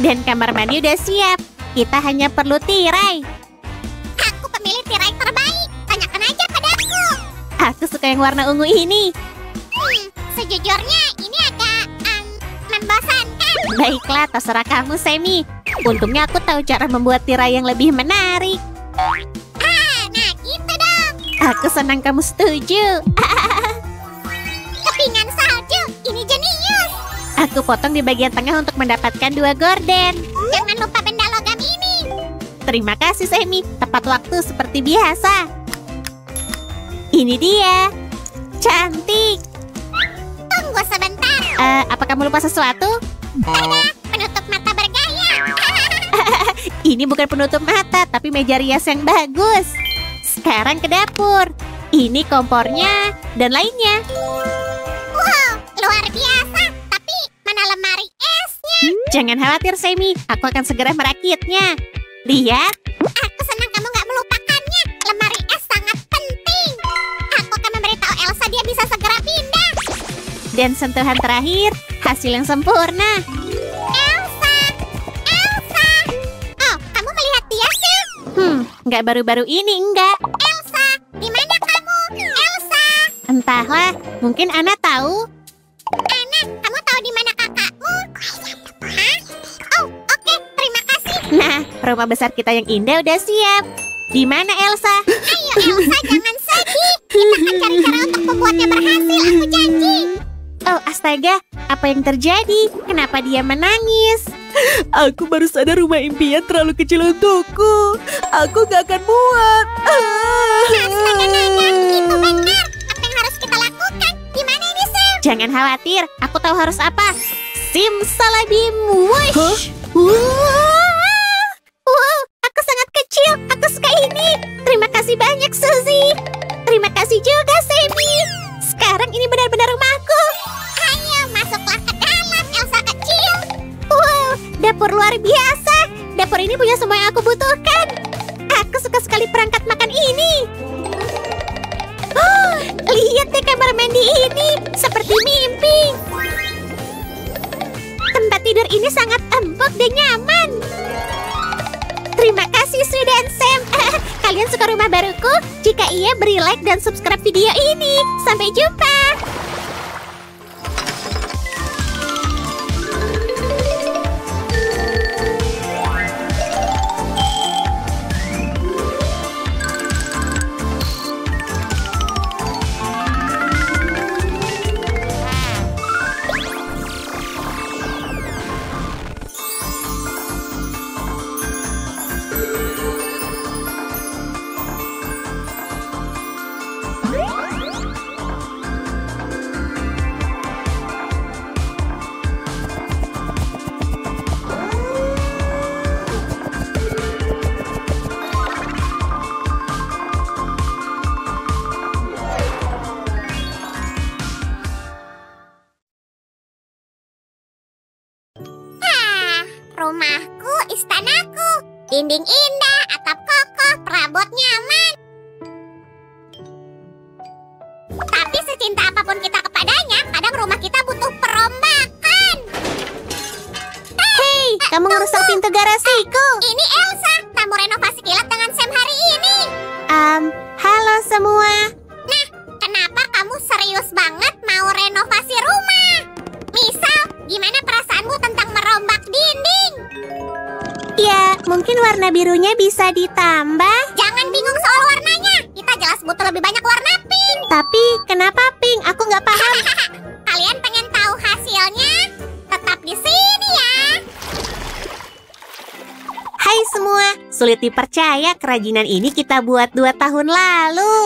Dan kamar mandi udah siap. Kita hanya perlu tirai. Aku pemilih tirai terbaik. Tanyakan aja padaku. Aku suka yang warna ungu ini. Sejujurnya ini agak membosankan. Baiklah, terserah kamu, Sammy. Untungnya aku tahu cara membuat tirai yang lebih menarik. Nah gitu dong. Aku senang kamu setuju. Kepingan salju, ini jenius. Aku potong di bagian tengah untuk mendapatkan 2 gorden. Jangan lupa benda logam ini. Terima kasih, Sammy. Tepat waktu seperti biasa. Ini dia. Cantik. Tunggu sebentar. Apa kamu lupa sesuatu? Tada, penutup mata bergaya. Ini bukan penutup mata, tapi meja rias yang bagus. Sekarang ke dapur. Ini kompornya dan lainnya. Wow, luar biasa. Tapi mana lemari esnya? Jangan khawatir, Sammy. Aku akan segera merakitnya. Lihat. Aku senang kamu nggak melupakannya. Lemari es sangat penting. Aku akan memberitahu Elsa dia bisa segera pindah. Dan sentuhan terakhir, hasil yang sempurna. Elsa! Elsa! Oh, kamu melihat dia, Sil? Nggak baru-baru ini, enggak. Elsa! Di mana kamu? Elsa! Entahlah, mungkin Ana tahu. Ana, kamu tahu di mana kakakmu? Hah? Oh, oke. Terima kasih. Nah, rumah besar kita yang indah udah siap. Di mana Elsa? Ayo, Elsa, jangan sedih. Kita akan cari cara untuk membuatnya berhasil. Aku janji. Oh, astaga. Apa yang terjadi? Kenapa dia menangis? Aku baru sadar rumah impian terlalu kecil untukku. Aku gak akan muat. Astaga, Nana. Itu benar. Apa yang harus kita lakukan? Di mana ini, Sil? Jangan khawatir, aku tahu harus apa. Simsalabim, wush. Hah? Wow, aku sangat kecil. Aku suka ini. Terima kasih banyak, Suzy. Terima kasih juga, Sammy. Sekarang ini benar-benar rumahku. Ayo, masuklah ke dalam, Elsa kecil. Wow, dapur luar biasa. Dapur ini punya semua yang aku butuhkan. Aku suka sekali perangkat makan ini. Oh, lihat deh kamar mandi ini. Seperti mimpi. Tempat tidur ini sangat empuk dan nyaman. Terima kasih, Sue dan Sam. Kalian suka rumah baruku? Jika iya, beri like dan subscribe video ini. Sampai jumpa. rumahku, istanaku. Dinding indah, atap kokoh, perabot nyaman. Tapi secinta apapun kita kepadanya, kadang rumah kita butuh perombakan. Hei, kamu ngerusak pintu garasiku. Ini Elsa, tamu renovasi kilat dengan Sam hari ini. Halo semua. Nah, kenapa kamu serius banget mau renovasi rumah? Misal, gimana perasaanmu tentang merombak dinding? Ya, mungkin warna birunya bisa ditambah. Jangan bingung soal warnanya. Kita jelas butuh lebih banyak warna pink. Tapi kenapa pink? Aku nggak paham. Kalian pengen tahu hasilnya? Tetap di sini ya. Hai semua, sulit dipercaya kerajinan ini kita buat 2 tahun lalu.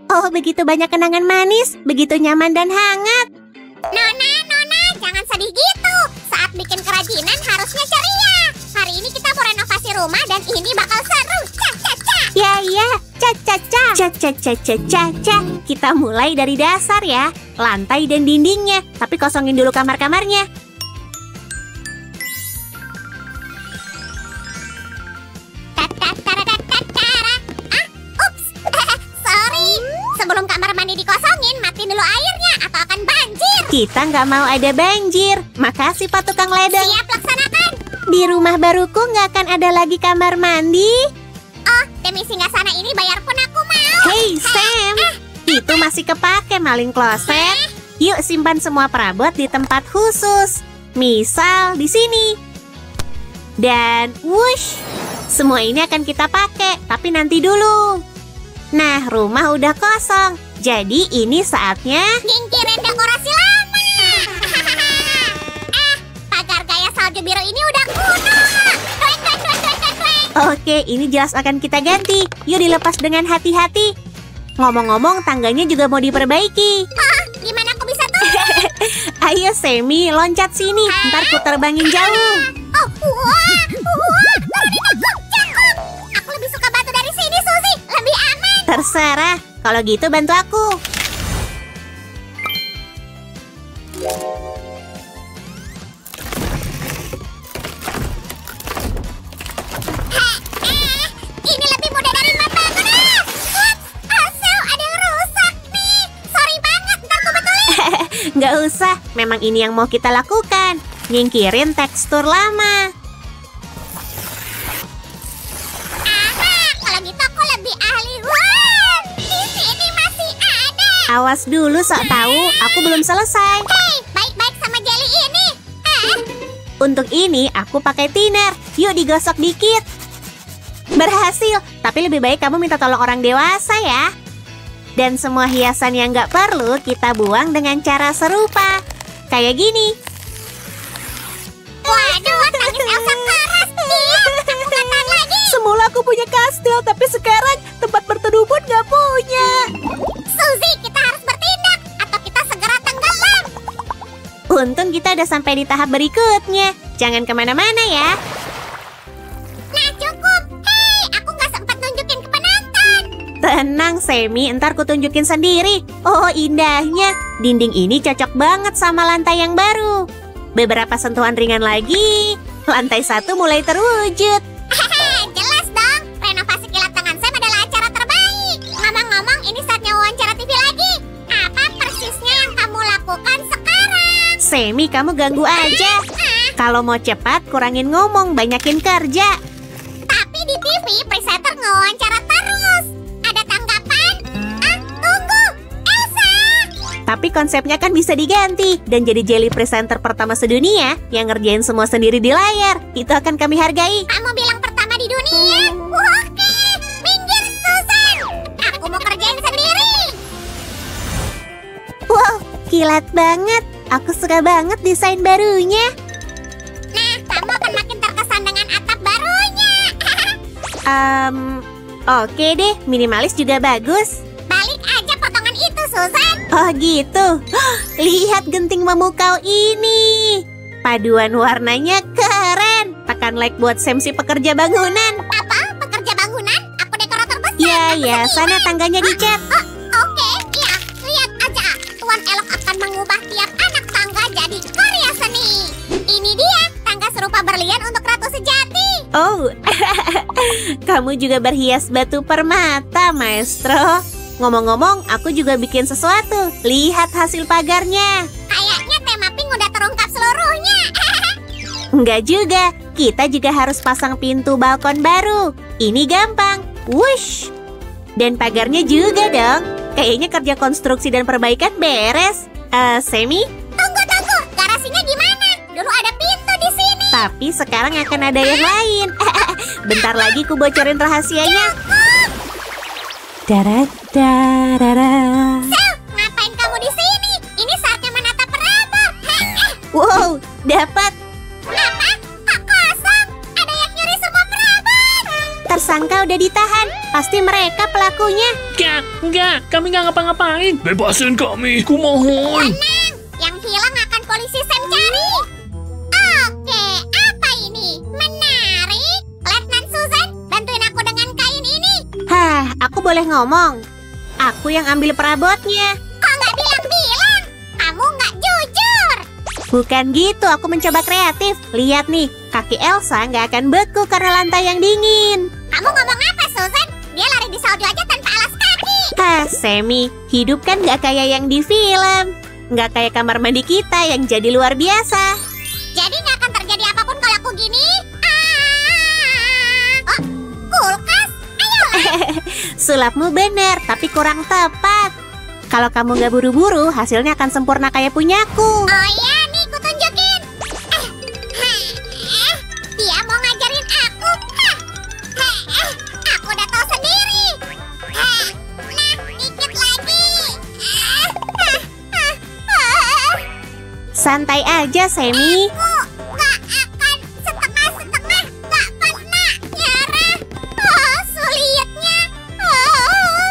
Oh, begitu banyak kenangan manis, begitu nyaman dan hangat. Nona, jangan sedih gitu. Saat bikin kerajinan harusnya ceria. Hari ini kita mau renovasi rumah dan ini bakal seru. Ya, ca. Kita mulai dari dasar ya, lantai dan dindingnya. Tapi kosongin dulu kamar-kamarnya. Ups. Sorry. Sebelum kamar mandi dikosongin, matiin dulu airnya atau akan banjir. Kita nggak mau ada banjir. Makasih Pak Tukang Ledeng. Siap laksanakan. Di rumah baruku nggak akan ada lagi kamar mandi. Oh, demi singgasana ini bayar pun aku mau. Hey Sam, itu masih kepake maling kloset. Yuk simpan semua perabot di tempat khusus. Misal di sini. Dan wush, semua ini akan kita pakai, tapi nanti dulu. Nah, rumah udah kosong. Jadi ini saatnya Nyingkirin dekorasi lama. Pagar gaya salju biru ini udah kuno. Oke, ini jelas akan kita ganti. Yuk dilepas dengan hati-hati. Ngomong-ngomong, tangganya juga mau diperbaiki. Gimana aku bisa tuh? Ayo Semi, loncat sini. Ntar ku terbangin jauh. Oh, wah, turunin aku, cakep. Aku lebih suka batu dari sini, Suzy. Lebih aman. Terserah, kalau gitu bantu aku. Ini lebih mudah dari membangun. Asal ada yang rusak nih. Sorry banget, ntar aku betulin. Nggak usah, memang ini yang mau kita lakukan. Nyingkirin tekstur lama. Kalau gitu aku lebih ahli. Wah, di sini masih ada. Awas dulu sok tahu, aku belum selesai. Hei, baik-baik sama jelly ini. Untuk ini aku pakai thinner. Yuk digosok dikit. Berhasil, tapi lebih baik kamu minta tolong orang dewasa ya. Dan semua hiasan yang nggak perlu kita buang dengan cara serupa. Kayak gini. Waduh, tangis Elsa keras. Diam, aku nggak tahan lagi. Semula aku punya kastil, tapi sekarang tempat berteduh pun nggak punya. Suzy, kita harus bertindak atau kita segera tenggelam. Untung kita udah sampai di tahap berikutnya. Jangan kemana-mana ya. Nah, cukup. Hei, aku nggak sempat nunjukin ke penonton. Tenang Semi, ntar ku tunjukin sendiri. Oh indahnya, dinding ini cocok banget sama lantai yang baru. Beberapa sentuhan ringan lagi, lantai 1 mulai terwujud. Jelas dong, renovasi kilat tangan Sam adalah acara terbaik. Ngomong-ngomong, ini saatnya wawancara TV lagi. Apa persisnya yang kamu lakukan sekarang? Semi, kamu ganggu aja. Kalau mau cepat, kurangin ngomong, banyakin kerja. Tapi di TV, presenter ngewawancara terus. Ada tanggapan? Tunggu, Elsa. Tapi konsepnya kan bisa diganti dan jadi jelly presenter pertama sedunia yang ngerjain semua sendiri di layar. Itu akan kami hargai. Kamu bilang pertama di dunia? Oke, minggir Susan. Aku mau kerjain sendiri. Wow, kilat banget. Aku suka banget desain barunya. Nah, kamu akan makin terkesan dengan atap barunya. Oke deh, minimalis juga bagus. Balik aja potongan itu, Susan. Oh gitu. Lihat genting memukau ini. Paduan warnanya keren. Tekan like buat Sam si pekerja bangunan. Apa? Pekerja bangunan? Aku dekorator besar. Ya, sana tangganya dicat. Oke, iya. Lihat aja. Tuan Elok akan mengubah tiap anak tangga jadi karya seni. Ini dia Oh, kamu juga berhias batu permata, Maestro. Ngomong-ngomong, aku juga bikin sesuatu. Lihat hasil pagarnya. Kayaknya tema pink udah terungkap seluruhnya. Enggak juga, kita juga harus pasang pintu balkon baru. Ini gampang. Wush. Dan pagarnya juga dong. Kayaknya kerja konstruksi dan perbaikan beres. Semi? Tunggu. Garasinya gimana? Dulu ada pintu di sini. Tapi sekarang akan ada yang lain. Bentar lagi ku bocorin rahasianya. Darat, darara. Sel, ngapain kamu di sini? Ini saatnya menatap perabot. Wow, dapat. Apa? Kok kosong? Ada yang nyuri semua perabot. Tersangka udah ditahan. Pasti mereka pelakunya. Enggak, kami nggak ngapa-ngapain. Bebasin kami, kumohon. Tenang, yang hilang akan polisi Sam cari. Oke, apa ini? Menarik. Letnan Susan, bantuin aku dengan kain ini. Hah, aku boleh ngomong. Aku yang ambil perabotnya. Kok nggak bilang-bilang? Kamu nggak jujur. Bukan gitu, aku mencoba kreatif. Lihat nih, kaki Elsa nggak akan beku karena lantai yang dingin. Kamu ngomong apa, Susan? Dia lari di salju aja tanpa alas kaki. Hah, Semi, hidup kan nggak kayak yang di film. Nggak kayak kamar mandi kita yang jadi luar biasa. Jadi nggak akan terjadi apapun kalau aku gini? Oh, kulkas? Ayolah. Sulapmu bener, tapi kurang tepat. Kalau kamu nggak buru-buru, hasilnya akan sempurna kayak punyaku. Oh iya, nih ku tunjukin. Dia mau ngajarin aku. Aku udah tahu sendiri. Nah, dikit lagi. Santai aja, Semi. Aku gak akan setengah-setengah. Gak pernah nyerah. Oh, sulitnya. Oh.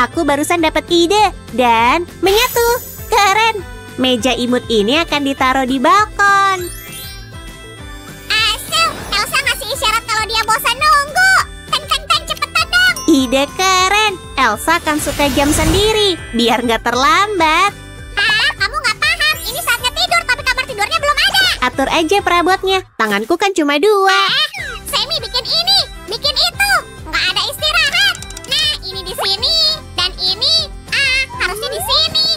Aku barusan dapat ide dan menyatu. Keren. Meja imut ini akan ditaruh di balkon. Asil, Elsa ngasih isyarat kalau dia bosan nunggu. Ten, cepetan dong. Ide keren. Elsa akan suka jam sendiri, biar nggak terlambat. Kamu nggak paham. Ini saatnya tidur, tapi kamar tidurnya belum ada. Atur aja perabotnya. Tanganku kan cuma 2. Semi bikin ini, bikin itu. Nggak ada istirahat. Nah, ini di sini. Dan ini, harusnya di sini.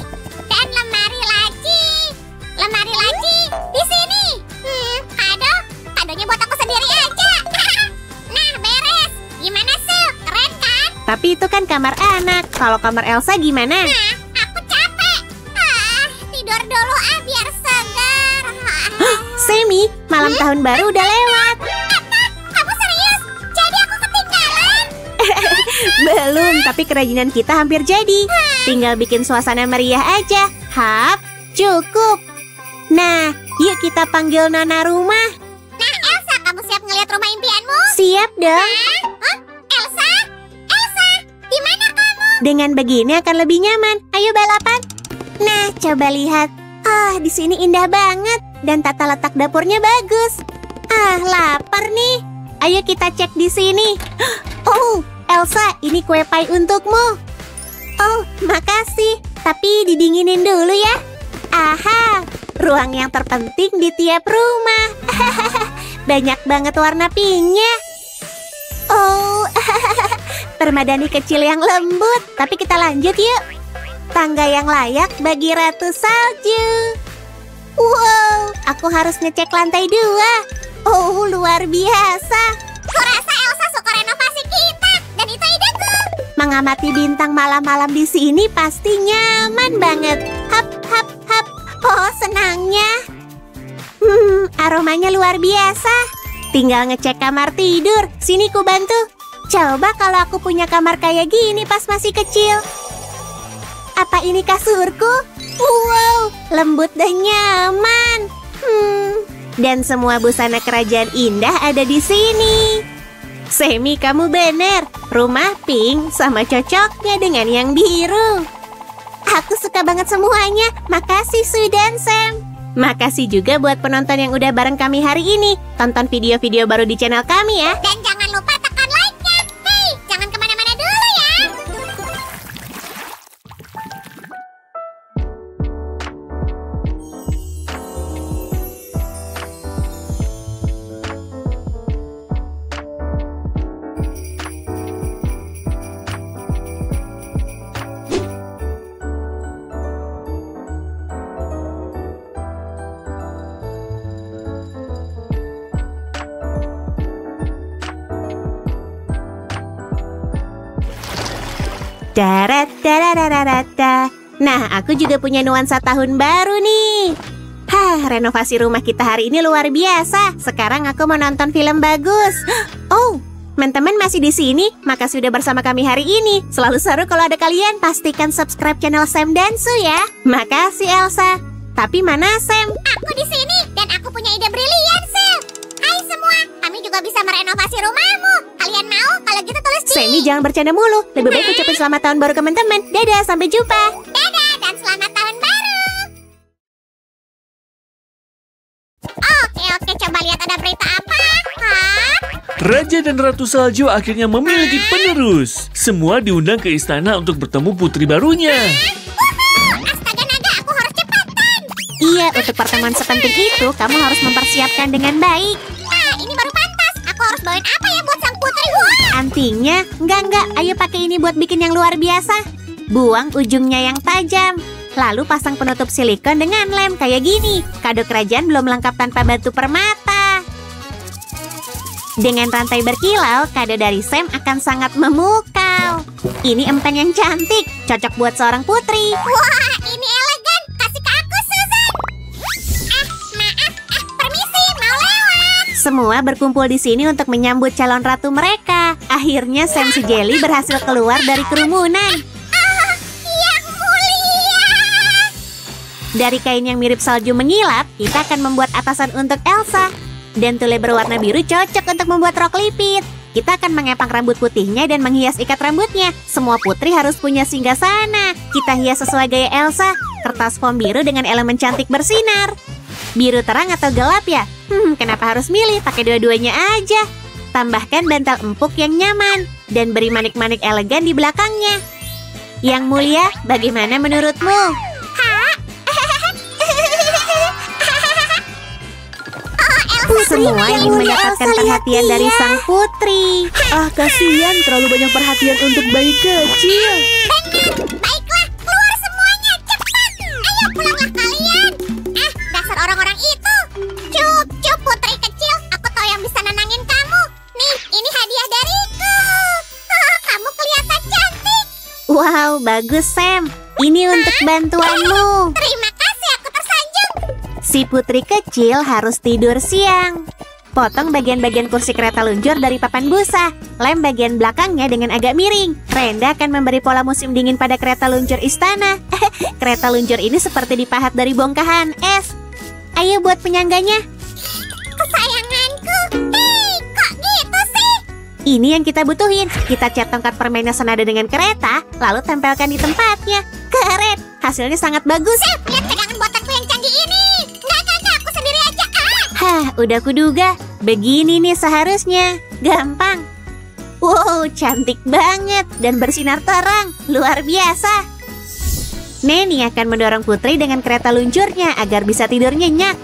Dan lemari laci di sini. Kadonya buat aku sendiri aja. Nah, beres. Gimana, Sil? Keren kan? Tapi itu kan kamar anak. Kalau kamar Elsa gimana? Nah, aku capek. Tidur dulu biar segar. Semi, malam tahun baru udah lewat. Kamu serius? Jadi aku ketinggalan? Belum, tapi kerajinan kita hampir jadi. Tinggal bikin suasana meriah aja. Hap, cukup. Nah, yuk kita panggil nona rumah. Nah, Elsa, kamu siap ngeliat rumah impianmu? Siap dong. Hah? Elsa? Di mana kamu? Dengan begini akan lebih nyaman. Ayo balapan. Nah, coba lihat. Di sini indah banget dan tata letak dapurnya bagus. Lapar nih. Ayo kita cek di sini. Oh, Elsa, ini kue pie untukmu. Oh, makasih. Tapi didinginin dulu ya. Aha, ruang yang terpenting di tiap rumah. Banyak banget warna pinknya. Oh, permadani kecil yang lembut. Tapi kita lanjut yuk. Tangga yang layak bagi Ratu Salju. Wow, aku harus ngecek lantai 2. Oh, luar biasa. Kurasa Elsa suka renovasi kita. Dan itu ideku. Mengamati bintang malam-malam di sini pasti nyaman banget. Hap, hap, hap. Oh, senangnya. Aromanya luar biasa. Tinggal ngecek kamar tidur. Sini ku bantu. Coba kalau aku punya kamar kayak gini pas masih kecil. Apa ini kasurku? Wow, lembut dan nyaman. Dan semua busana kerajaan indah ada di sini. Semi, kamu bener. Rumah pink sama cocoknya dengan yang biru. Aku suka banget semuanya. Makasih, Sue dan Sam. Makasih juga buat penonton yang udah bareng kami hari ini. Tonton video-video baru di channel kami ya. Dan jangan lupa tekan like-nya. Hei, jangan kemana-mana dulu ya. Darat, dararararata. Nah, aku juga punya nuansa tahun baru nih. Renovasi rumah kita hari ini luar biasa. Sekarang aku mau nonton film bagus. Oh, teman-teman masih di sini? Makasih sudah bersama kami hari ini. Selalu seru kalau ada kalian. Pastikan subscribe channel Sam dan Su ya. Makasih Elsa. Tapi mana Sam? Aku di sini dan aku punya ide brilian, Sil. Hai semua, kami juga bisa merenovasi rumahmu. Kalian mau? Kalau gitu tulis di... Sammy jangan bercanda mulu. Lebih baik ucapin selamat tahun baru ke teman-teman. Dadah, sampai jumpa. Dadah dan selamat tahun baru. Oke, coba lihat ada berita apa? Hah? Raja dan Ratu Salju akhirnya memiliki penerus. Semua diundang ke istana untuk bertemu putri barunya. Astaga naga, aku harus cepatan. Iya, untuk pertemuan sepenting itu, kamu harus mempersiapkan dengan baik. Ini baru pantas. Aku harus bawain apa ya buat sang putri? Wah! Antingnya? Enggak. Ayo pakai ini buat bikin yang luar biasa. Buang ujungnya yang tajam. Lalu pasang penutup silikon dengan lem kayak gini. Kado kerajaan belum lengkap tanpa batu permata. Dengan rantai berkilau, kado dari Sam akan sangat memukau. Ini empen yang cantik, cocok buat seorang putri. Wah, ini elegan. Kasih ke aku, Susan. Maaf. Permisi, mau lewat. Semua berkumpul di sini untuk menyambut calon ratu mereka. Akhirnya Sam si Jelly berhasil keluar dari kerumunan. Yang mulia. Dari kain yang mirip salju mengilap, kita akan membuat atasan untuk Elsa. Dan tule berwarna biru cocok untuk membuat rok lipit. Kita akan mengepang rambut putihnya dan menghias ikat rambutnya. Semua putri harus punya singgasana. Kita hias sesuai gaya Elsa. Kertas foam biru dengan elemen cantik bersinar. Biru terang atau gelap ya? Kenapa harus milih? Pakai dua-duanya aja. Tambahkan bantal empuk yang nyaman. Dan beri manik-manik elegan di belakangnya. Yang mulia, bagaimana menurutmu? Semua ingin mendapatkan perhatian dari sang putri. Kasihan terlalu banyak perhatian untuk bayi kecil. Baiklah, keluar semuanya, cepat. Ayo pulanglah kalian. Dasar orang-orang itu. Cup, putri kecil. Aku tahu yang bisa nenangin kamu. Nih, ini hadiah dariku. Kamu kelihatan cantik. Wow, bagus Sam. Ini untuk bantuanmu. Terima kasih, aku tersanjung. Si putri kecil harus tidur siang. Potong bagian-bagian kursi kereta luncur dari papan busa. Lem bagian belakangnya dengan agak miring. Renda akan memberi pola musim dingin pada kereta luncur istana. Kereta luncur ini seperti dipahat dari bongkahan es. Ayo buat penyangganya. Kesayanganku. Hei, kok gitu sih? Ini yang kita butuhin. Kita cat tongkat permennya senada dengan kereta, lalu tempelkan di tempatnya. Keren. Hasilnya sangat bagus. Lihat pegangan buatanku yang canggih ini. Enggak, aku sendiri aja. Udah kuduga. Begini nih seharusnya. Gampang. Wow, cantik banget dan bersinar terang. Luar biasa. Neni akan mendorong putri dengan kereta luncurnya agar bisa tidur nyenyak.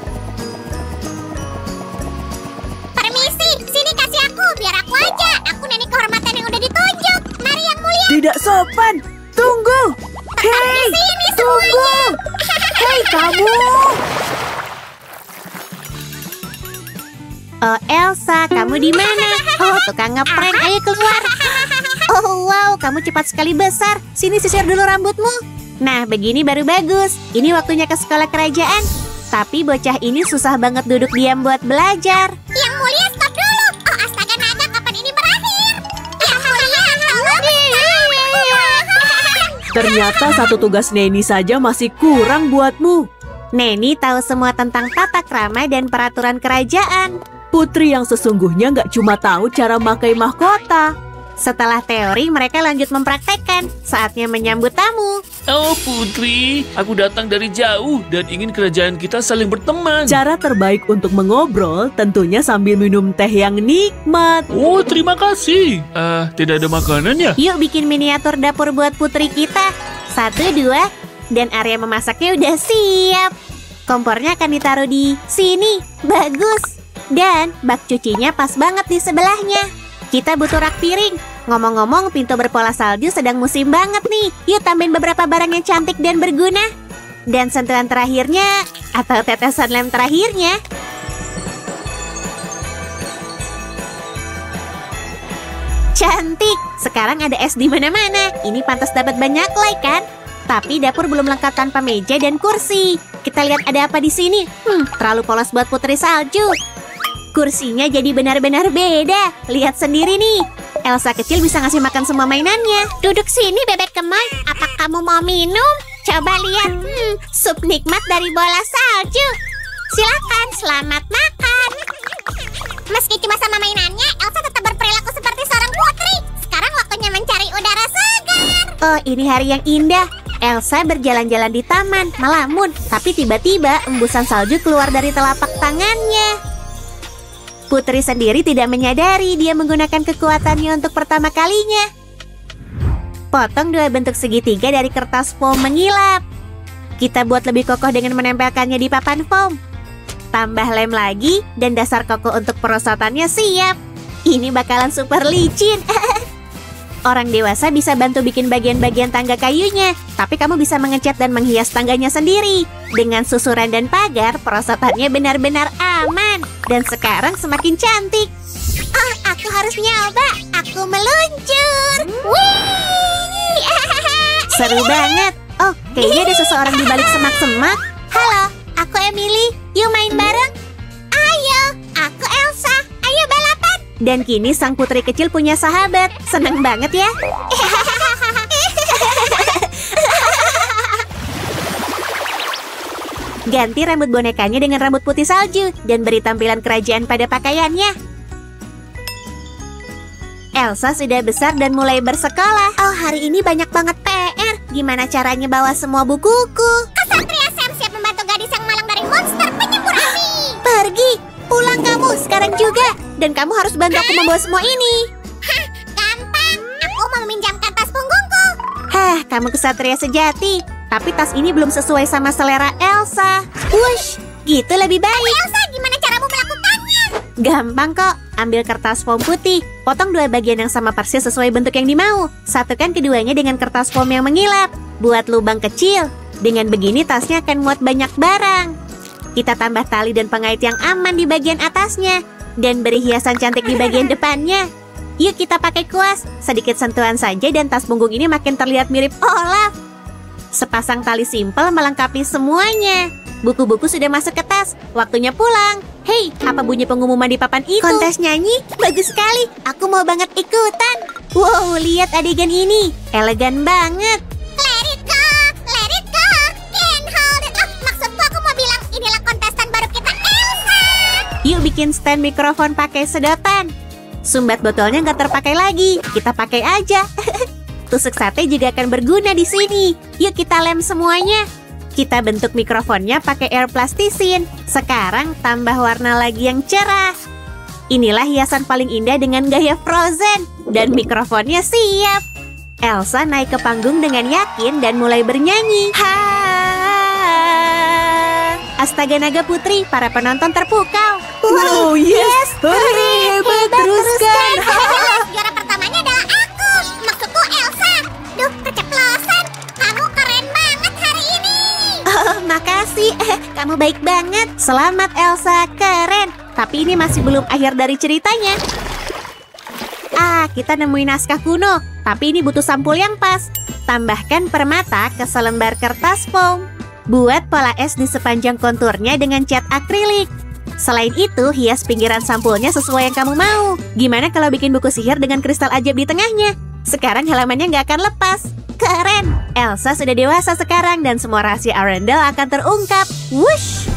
Permisi, sini kasih aku, biar aku aja. Aku nenek kehormatan yang udah ditunjuk. Mari yang mulia. Tidak sopan. Tunggu. Hei, Di sini tunggu. Hei kamu. Oh Elsa, kamu di mana? Oh, tukang ngeprank, ayo keluar. Oh wow, kamu cepat sekali besar. Sini sisir dulu rambutmu. Nah, begini baru bagus. Ini waktunya ke sekolah kerajaan. Tapi bocah ini susah banget duduk diam buat belajar. Yang mulia, stop dulu. Oh, astaga naga, kapan ini berakhir? Yang mulia, tolong. Ternyata satu tugas Neni saja masih kurang buatmu. Neni tahu semua tentang tata krama dan peraturan kerajaan. Putri yang sesungguhnya nggak cuma tahu cara memakai mahkota. Setelah teori, mereka lanjut mempraktekkan. Saatnya menyambut tamu. Oh putri, aku datang dari jauh dan ingin kerajaan kita saling berteman. Cara terbaik untuk mengobrol tentunya sambil minum teh yang nikmat. Oh terima kasih. Tidak ada makanan ya? Yuk bikin miniatur dapur buat putri kita. 1, 2, dan area memasaknya udah siap. Kompornya akan ditaruh di sini. Bagus. Dan bak cucinya pas banget di sebelahnya. Kita butuh rak piring. Ngomong-ngomong, pintu berpola salju sedang musim banget nih. Yuk tambahin beberapa barang yang cantik dan berguna. Dan sentuhan terakhirnya, atau tetesan lem terakhirnya. Cantik, Sekarang ada es di mana-mana. Ini pantas dapat banyak like kan? Tapi dapur belum lengkap tanpa meja dan kursi. Kita lihat ada apa di sini. Terlalu polos buat putri salju. Kursinya jadi benar-benar beda. Lihat sendiri nih. Elsa kecil bisa ngasih makan semua mainannya. Duduk sini, Bebek Gemoy. Apa kamu mau minum? Coba lihat. Sup nikmat dari bola salju. Silakan, selamat makan. Meski cuma sama mainannya, Elsa tetap berperilaku seperti seorang putri. Sekarang waktunya mencari udara segar. Oh, ini hari yang indah. Elsa berjalan-jalan di taman, melamun. Tapi tiba-tiba embusan salju keluar dari telapak tangannya. Putri sendiri tidak menyadari dia menggunakan kekuatannya untuk pertama kalinya. Potong 2 bentuk segitiga dari kertas foam mengilap. Kita buat lebih kokoh dengan menempelkannya di papan foam. Tambah lem lagi dan dasar kokoh untuk perosotannya siap. Ini bakalan super licin. Orang dewasa bisa bantu bikin bagian-bagian tangga kayunya, tapi kamu bisa mengecat dan menghias tangganya sendiri. Dengan susuran dan pagar, perosotannya benar-benar aman. Dan sekarang semakin cantik. Oh, aku harus nyoba. Aku meluncur. Wih! Seru banget. Oh, kayaknya ada seseorang di balik semak-semak. Halo, aku Emily. Yuk main bareng. Ayo, aku Elsa. Ayo balapan. Dan kini sang putri kecil punya sahabat. Seneng banget ya. Ganti rambut bonekanya dengan rambut putih salju dan beri tampilan kerajaan pada pakaiannya. Elsa sudah besar dan mulai bersekolah. Oh, hari ini banyak banget PR. Gimana caranya bawa semua bukuku? Kesatria Sam siap membantu gadis yang malang dari monster penyembur api. Pergi, pulang kamu sekarang juga. Dan kamu harus bantu aku membawa semua ini. Hah, gampang. Aku mau meminjamkan tas punggungku. Hah, kamu kesatria sejati. Tapi tas ini belum sesuai sama selera Elsa. Wush, gitu lebih baik. Elsa, gimana caramu melakukannya? Gampang kok. Ambil kertas foam putih, potong 2 bagian yang sama persis sesuai bentuk yang dimau. Satukan keduanya dengan kertas foam yang mengilap. Buat lubang kecil. Dengan begini tasnya akan muat banyak barang. Kita tambah tali dan pengait yang aman di bagian atasnya. Dan beri hiasan cantik di bagian depannya. Yuk kita pakai kuas. Sedikit sentuhan saja dan tas punggung ini makin terlihat mirip Olaf. Sepasang tali simpel melengkapi semuanya. Buku-buku sudah masuk ke tas. Waktunya pulang. Hei, apa bunyi pengumuman di papan itu? Kontes nyanyi? Bagus sekali. Aku mau banget ikutan. Wow, lihat adegan ini. Elegan banget. Let it go, let it go. Can't hold it. Oh, maksudku aku mau bilang inilah kontestan baru kita, Elsa. Yuk bikin stand mikrofon pakai sedotan. Sumbat botolnya nggak terpakai lagi. Kita pakai aja. Tusuk sate juga akan berguna di sini. Yuk kita lem semuanya. Kita bentuk mikrofonnya pakai air plastisin. Sekarang tambah warna lagi yang cerah. Inilah hiasan paling indah dengan gaya Frozen. Dan mikrofonnya siap. Elsa naik ke panggung dengan yakin dan mulai bernyanyi. Ha! Astaga naga putri, para penonton terpukau. Oh yes, hebat, teruskan. Juara pertamanya adalah aku. Maksudku Elsa. Duh, keceplosan. Kamu keren banget hari ini. Oh, makasih. Kamu baik banget. Selamat Elsa, keren. Tapi ini masih belum akhir dari ceritanya. Kita nemuin naskah kuno. Tapi ini butuh sampul yang pas. Tambahkan permata ke selembar kertas foam. Buat pola es di sepanjang konturnya dengan cat akrilik. Selain itu, hias pinggiran sampulnya sesuai yang kamu mau. Gimana kalau bikin buku sihir dengan kristal ajaib di tengahnya? Sekarang halamannya nggak akan lepas. Keren! Elsa sudah dewasa sekarang dan semua rahasia Arendelle akan terungkap. Wush!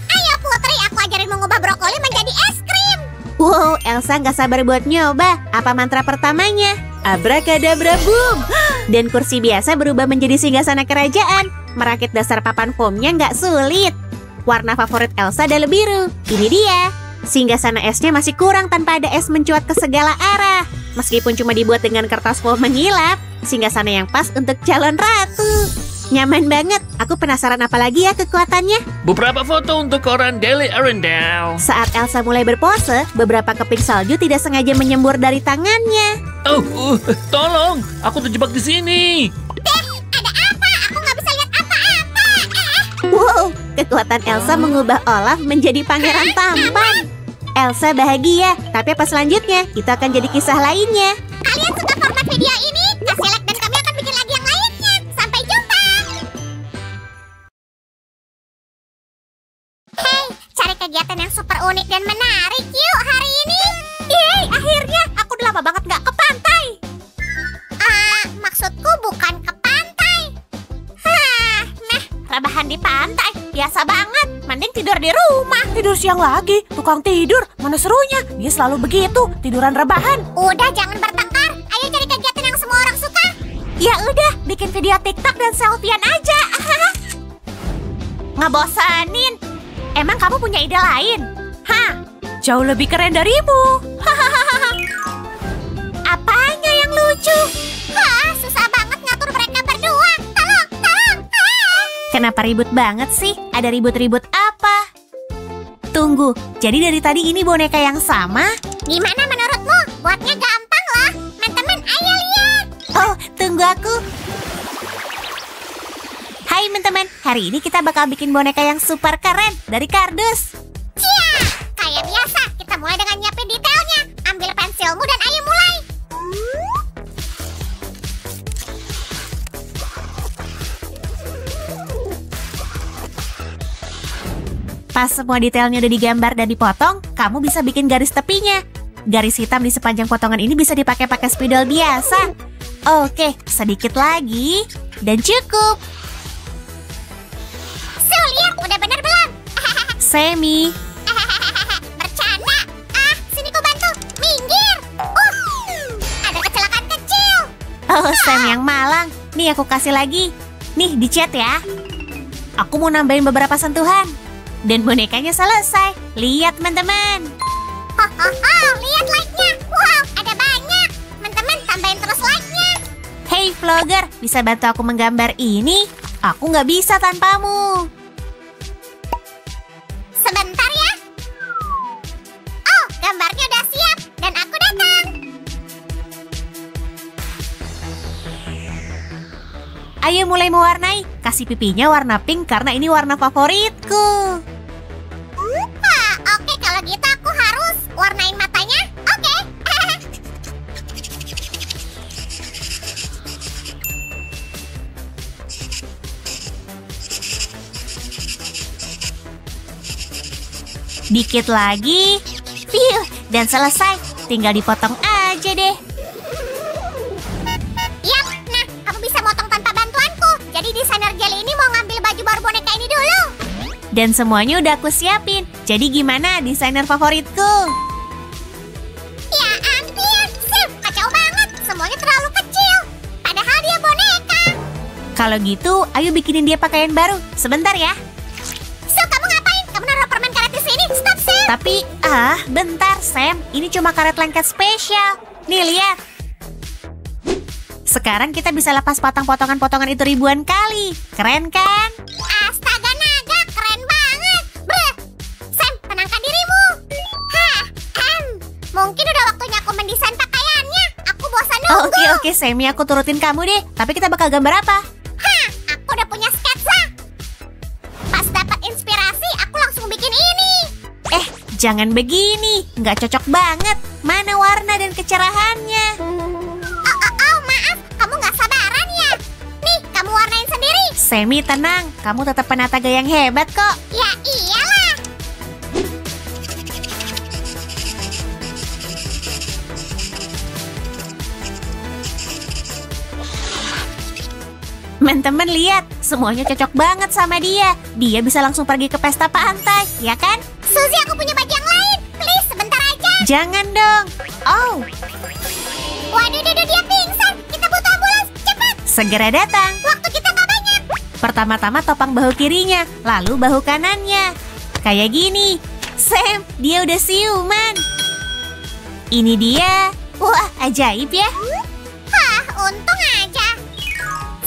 Ayo putri, aku ajarin mengubah brokoli menjadi es krim. Wow, Elsa nggak sabar buat nyoba. Apa mantra pertamanya? Abrakadabra boom! Dan kursi biasa berubah menjadi singgasana kerajaan. Merakit dasar papan foamnya nggak sulit. Warna favorit Elsa adalah biru. Ini dia. Singgasana esnya masih kurang tanpa ada es mencuat ke segala arah. Meskipun cuma dibuat dengan kertas foam mengilap, singgasana yang pas untuk calon ratu. Nyaman banget. Aku penasaran apa lagi ya kekuatannya. Beberapa foto untuk koran Daily Arendelle. Saat Elsa mulai berpose, beberapa keping salju tidak sengaja menyembur dari tangannya. Oh, tolong, aku terjebak di sini. Beb, ada apa? Aku nggak bisa lihat apa-apa. Wow, kekuatan Elsa mengubah Olaf menjadi pangeran tampan. Elsa bahagia, tapi apa selanjutnya? Itu akan jadi kisah lainnya. Kalian suka format video ini? Kasih like dan kami akan bikin lagi yang lainnya. Sampai jumpa. Hey, cari kegiatan yang super unik dan menarik yuk hari ini. Yeay, akhirnya aku udah lama banget nggak ke pantai. Maksudku bukan ke pantai. Rebahan di pantai, biasa banget. Mending tidur di rumah. Tidur siang lagi, tukang tidur. Mana serunya? Dia selalu begitu, tiduran rebahan. Udah jangan bertengkar. Ayo cari kegiatan yang semua orang suka. Ya udah, bikin video TikTok dan selfiean aja. Ngebosanin. Emang kamu punya ide lain? Jauh lebih keren darimu. Apanya yang lucu? Susah banget ngatur mereka berdua. Tolong. Kenapa ribut banget sih? Ada ribut-ribut apa? Tunggu, jadi dari tadi ini boneka yang sama? Gimana menurutmu? Buatnya gampang loh. Teman-teman, ayo lihat. Oh, tunggu aku. Hai teman-teman, hari ini kita bakal bikin boneka yang super keren dari kardus. Cia, kayak biasa, kita mulai dengan nyiapin detailnya. Ambil pensilmu dan ayo mulai. Pas semua detailnya udah digambar dan dipotong, kamu bisa bikin garis tepinya. Garis hitam di sepanjang potongan ini bisa dipakai spidol biasa. Oke, sedikit lagi dan cukup. Lihat, udah bener belum? Semi. Bercanda. Sini ku bantu. Minggir. Ada kecelakaan kecil. Oh, Sam yang malang. Nih aku kasih lagi. Nih, dicat ya. Aku mau nambahin beberapa sentuhan. Dan bonekanya selesai. Lihat teman-teman. Lihat like-nya. Wow, ada banyak. Teman-teman, tambahin terus like-nya. Hey vlogger, bisa bantu aku menggambar ini? Aku nggak bisa tanpamu. Sebentar ya. Oh, gambarnya udah siap. Dan aku datang. Ayo mulai mewarnai. Kasih pipinya warna pink karena ini warna favoritku. Oke, kalau gitu aku harus warnain matanya. Oke. Dikit lagi. Fiu, dan selesai. Tinggal dipotong aja deh. Yap, nah kamu bisa motong tanpa bantuanku. Jadi desainer Jelly ini mau ngambil baju baru boneka ini dulu. Dan semuanya udah aku siapin. Jadi gimana desainer favoritku? Ya ampun, Sim, kacau banget. Semuanya terlalu kecil. Padahal dia boneka. Kalau gitu, ayo bikinin dia pakaian baru. Sebentar ya. So, kamu ngapain? Kamu naruh permen karet di sini? Stop, Sim. Tapi, bentar Sam. Ini cuma karet lengket spesial. Nih, lihat. Sekarang kita bisa lepas potongan-potongan itu ribuan kali. Keren kan? Astaga naga, keren banget. Brr. Sam, tenangkan dirimu. Mungkin udah waktunya aku mendesain pakaiannya. Aku bosan nunggu. Oke, Sammy, aku turutin kamu deh. Tapi kita bakal gambar apa? Aku udah punya sketsa. Pas dapat inspirasi, aku langsung bikin ini. Jangan begini. Nggak cocok banget. Mana warna dan kecerahannya? Maaf, kamu nggak sabaran ya? Nih, kamu warnain sendiri. Sammy, tenang. Kamu tetap penata gaya yang hebat kok. Ya iyalah. Teman-teman lihat, semuanya cocok banget sama dia. Dia bisa langsung pergi ke pesta pantai, ya kan? Suzy, aku punya baju yang lain. Please, sebentar aja. Jangan dong. Oh, Waduh, dia pingsan. Kita butuh ambulans. Cepat. segera datang. Waktu kita nggak banyak. Pertama-tama topang bahu kirinya, lalu bahu kanannya. Kayak gini. Sam, dia udah siuman. Ini dia. Wah, ajaib ya. Untung aja.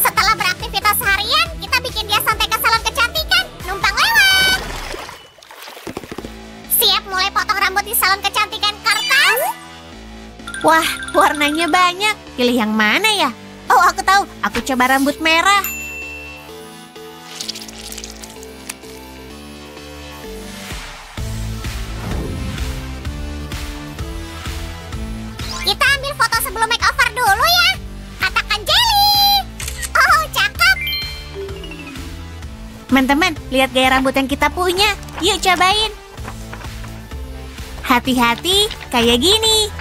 Setelah beraktivitas harian, kita bikin dia sampai ke salon kecantikan. Numpang lewat. Siap mulai potong rambut di salon kecantikan kertas? Wah, warnanya banyak. Pilih yang mana ya? Oh, aku tahu. Aku coba rambut merah. Teman-teman, lihat gaya rambut yang kita punya. Yuk cobain. Hati-hati, kayak gini.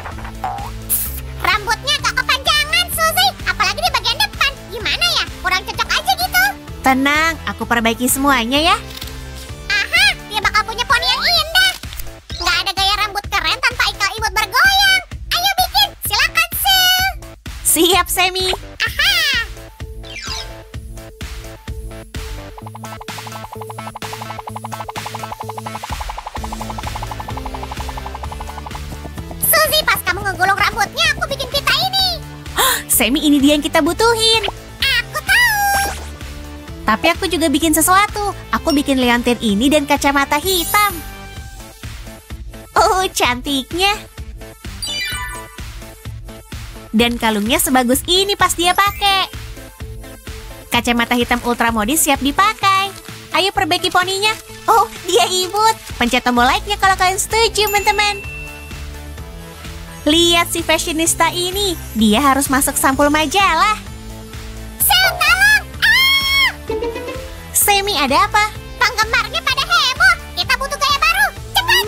Rambutnya agak kepanjangan, Suzy. Apalagi di bagian depan. Gimana ya? Kurang cocok aja gitu. Tenang, aku perbaiki semuanya ya. Aha, dia bakal punya poni yang indah. Nggak ada gaya rambut keren tanpa ikal imut bergoyang. Ayo bikin, silakan, Sil. Siap, Semi. Aha. Suzy, pas kamu ngegulung rambutnya, aku bikin pita ini. Semi, ini dia yang kita butuhin. Aku tahu. Tapi aku juga bikin sesuatu. Aku bikin leontin ini dan kacamata hitam. Oh, cantiknya. Dan kalungnya sebagus ini pas dia pakai. Kacamata hitam ultra modis siap dipakai. Ayo perbaiki poninya. Oh, dia imut. Pencet tombol like-nya kalau kalian setuju, teman-teman. Lihat si fashionista ini. Dia harus masuk sampul majalah. Sil, tolong. Ah! Semi, ada apa? Penggemarnya pada heboh. Kita butuh gaya baru. Cepat.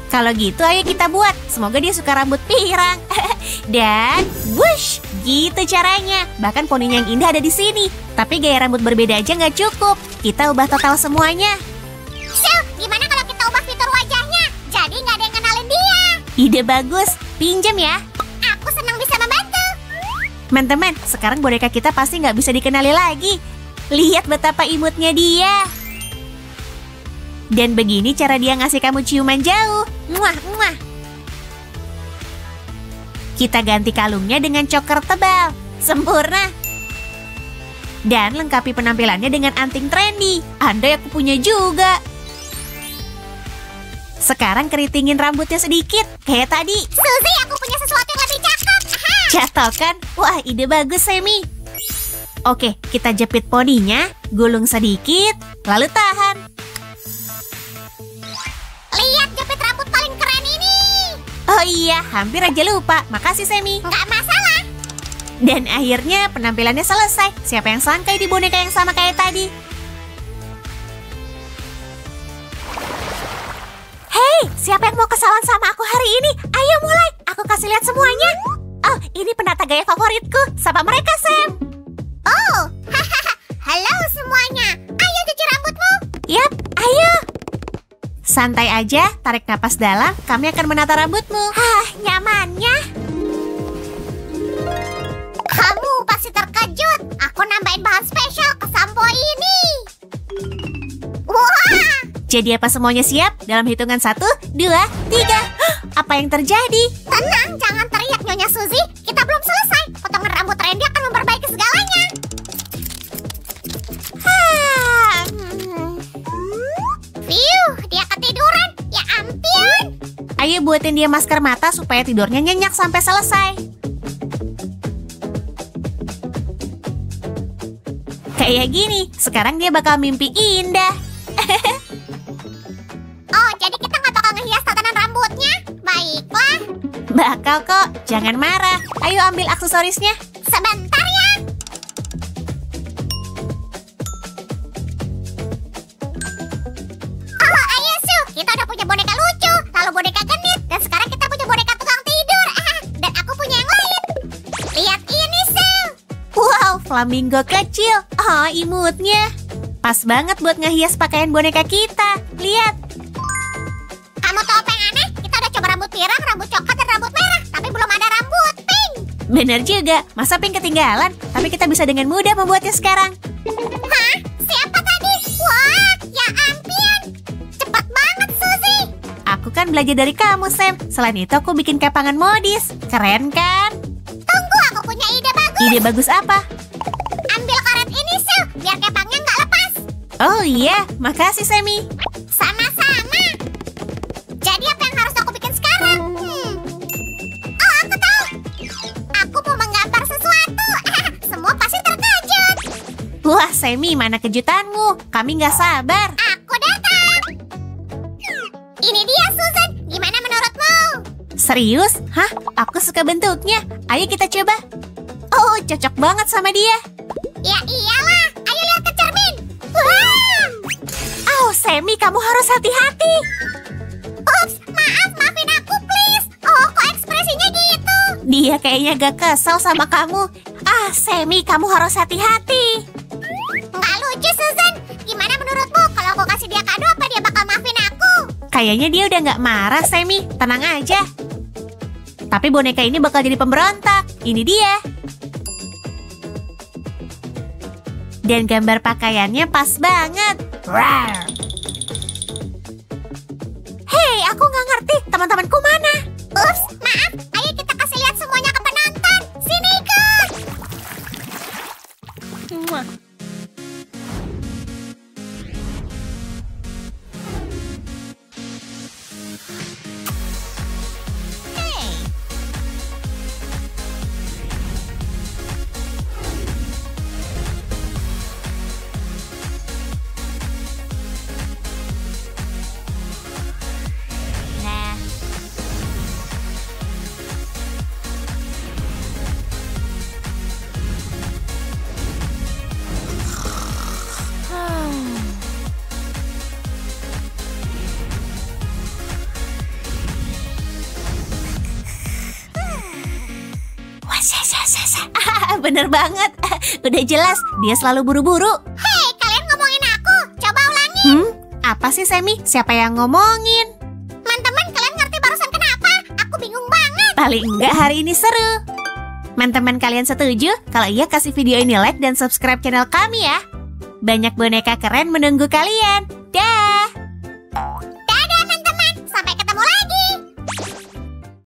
Kalau gitu ayo kita buat. Semoga dia suka rambut pirang. Dan wush, gitu caranya. Bahkan poninya yang indah ada di sini. Tapi gaya rambut berbeda aja nggak cukup. Kita ubah total semuanya. Sil, gimana kalau kita ubah fitur wajahnya? Jadi nggak ada yang kenalin dia. Ide bagus. Pinjam ya. Aku senang bisa membantu. Teman-teman, sekarang boneka kita pasti nggak bisa dikenali lagi. Lihat betapa imutnya dia. Dan begini cara dia ngasih kamu ciuman jauh. Muah, muah. Kita ganti kalungnya dengan choker tebal. Sempurna. Dan lengkapi penampilannya dengan anting trendy. Andai aku punya juga. Sekarang keritingin rambutnya sedikit, kayak tadi. Suzy, aku punya sesuatu yang lebih cakep. Aha. Catokan? Wah, ide bagus, Semi. Oke, kita jepit poninya, gulung sedikit, lalu tahan. Lihat jepit rambut paling keren ini. Oh iya, hampir aja lupa. Makasih, Semi. Nggak masalah. Dan akhirnya penampilannya selesai. Siapa yang sangka di boneka yang sama kayak tadi? Hei, siapa yang mau kesawan sama aku hari ini? Ayo mulai, aku kasih lihat semuanya. Oh, ini penata gaya favoritku. Sapa mereka, Sam. Oh, hahaha. Halo semuanya. Ayo cuci rambutmu. Yap, ayo. Santai aja, tarik napas dalam. Kami akan menata rambutmu. Hah, nyamannya. Kamu pasti terkejut. Aku nambahin bahan spesial ke sampo ini. Wah, Jadi apa semuanya siap? Dalam hitungan 1, 2, 3. Apa yang terjadi? tenang, jangan teriak Nyonya Suzy. Kita belum selesai. Potongan rambut Randy akan memperbaiki segalanya. Fiu, dia ketiduran. Ya ampun. Ayo buatin dia masker mata supaya tidurnya nyenyak sampai selesai. Kayak gini, sekarang dia bakal mimpi indah. Oh, jadi kita nggak bakal ngehias tatanan rambutnya? Baiklah. Bakal kok, jangan marah. Ayo ambil aksesorisnya. Sebentar ya. Oh, ayo Su, kita udah punya boneka lucu, lalu boneka genit, dan sekarang kita punya boneka tukang tidur. Dan aku punya yang lain. Lihat ini Su. Wow, flamingo kecil. Oh, imutnya. Pas banget buat ngehias pakaian boneka kita. Lihat. Kamu tahu apa yang aneh? Kita udah coba rambut pirang, rambut coklat, dan rambut merah, tapi belum ada rambut pink. Bener juga, masa pink ketinggalan? Tapi kita bisa dengan mudah membuatnya sekarang. Hah? Siapa tadi? Wah, ya ampun. Cepat banget Suzy. Aku kan belajar dari kamu, Sam. Selain itu, aku bikin kepangan modis. Keren kan? Tunggu, aku punya ide bagus. Ide bagus apa? Ambil karet ini Su, biar kepangnya nggak lepas. Oh iya, makasih, Semi. Sama-sama. Jadi apa yang harus aku bikin sekarang? Oh, aku tahu. Aku mau menggambar sesuatu. Semua pasti terkejut. Wah, Semi, mana kejutanmu? Kami nggak sabar. Aku datang. Ini dia, Susan. Gimana menurutmu? Serius? Hah? Aku suka bentuknya. Ayo kita coba. Oh, cocok banget sama dia. Ya iyalah. Ayo lihat ke cermin. Wah, Sammy, kamu harus hati-hati. Ups, maafin aku please. Oh, kok ekspresinya gitu? Dia kayaknya gak kesel sama kamu. Ah, Sammy, kamu harus hati-hati. Nggak lucu, Susan. Gimana menurutmu? Kalau aku kasih dia kado, apa dia bakal maafin aku? Kayaknya dia udah gak marah, Sammy. Tenang aja. Tapi boneka ini bakal jadi pemberontak. Ini dia. Dan gambar pakaiannya pas banget. Rawr. Hei, aku nggak ngerti. Teman-temanku mana? Ups, maaf. Ayo kita kasih lihat semuanya ke penonton. Sini, ikut. Nah. Bener banget. Udah jelas, dia selalu buru-buru. Hei, kalian ngomongin aku. Coba ulangi. Apa sih, Sammy? Siapa yang ngomongin? Teman-teman, kalian ngerti barusan kenapa? Aku bingung banget. Paling enggak hari ini seru. Teman-teman kalian setuju? Kalau iya kasih video ini like dan subscribe channel kami ya. Banyak boneka keren menunggu kalian. Dah.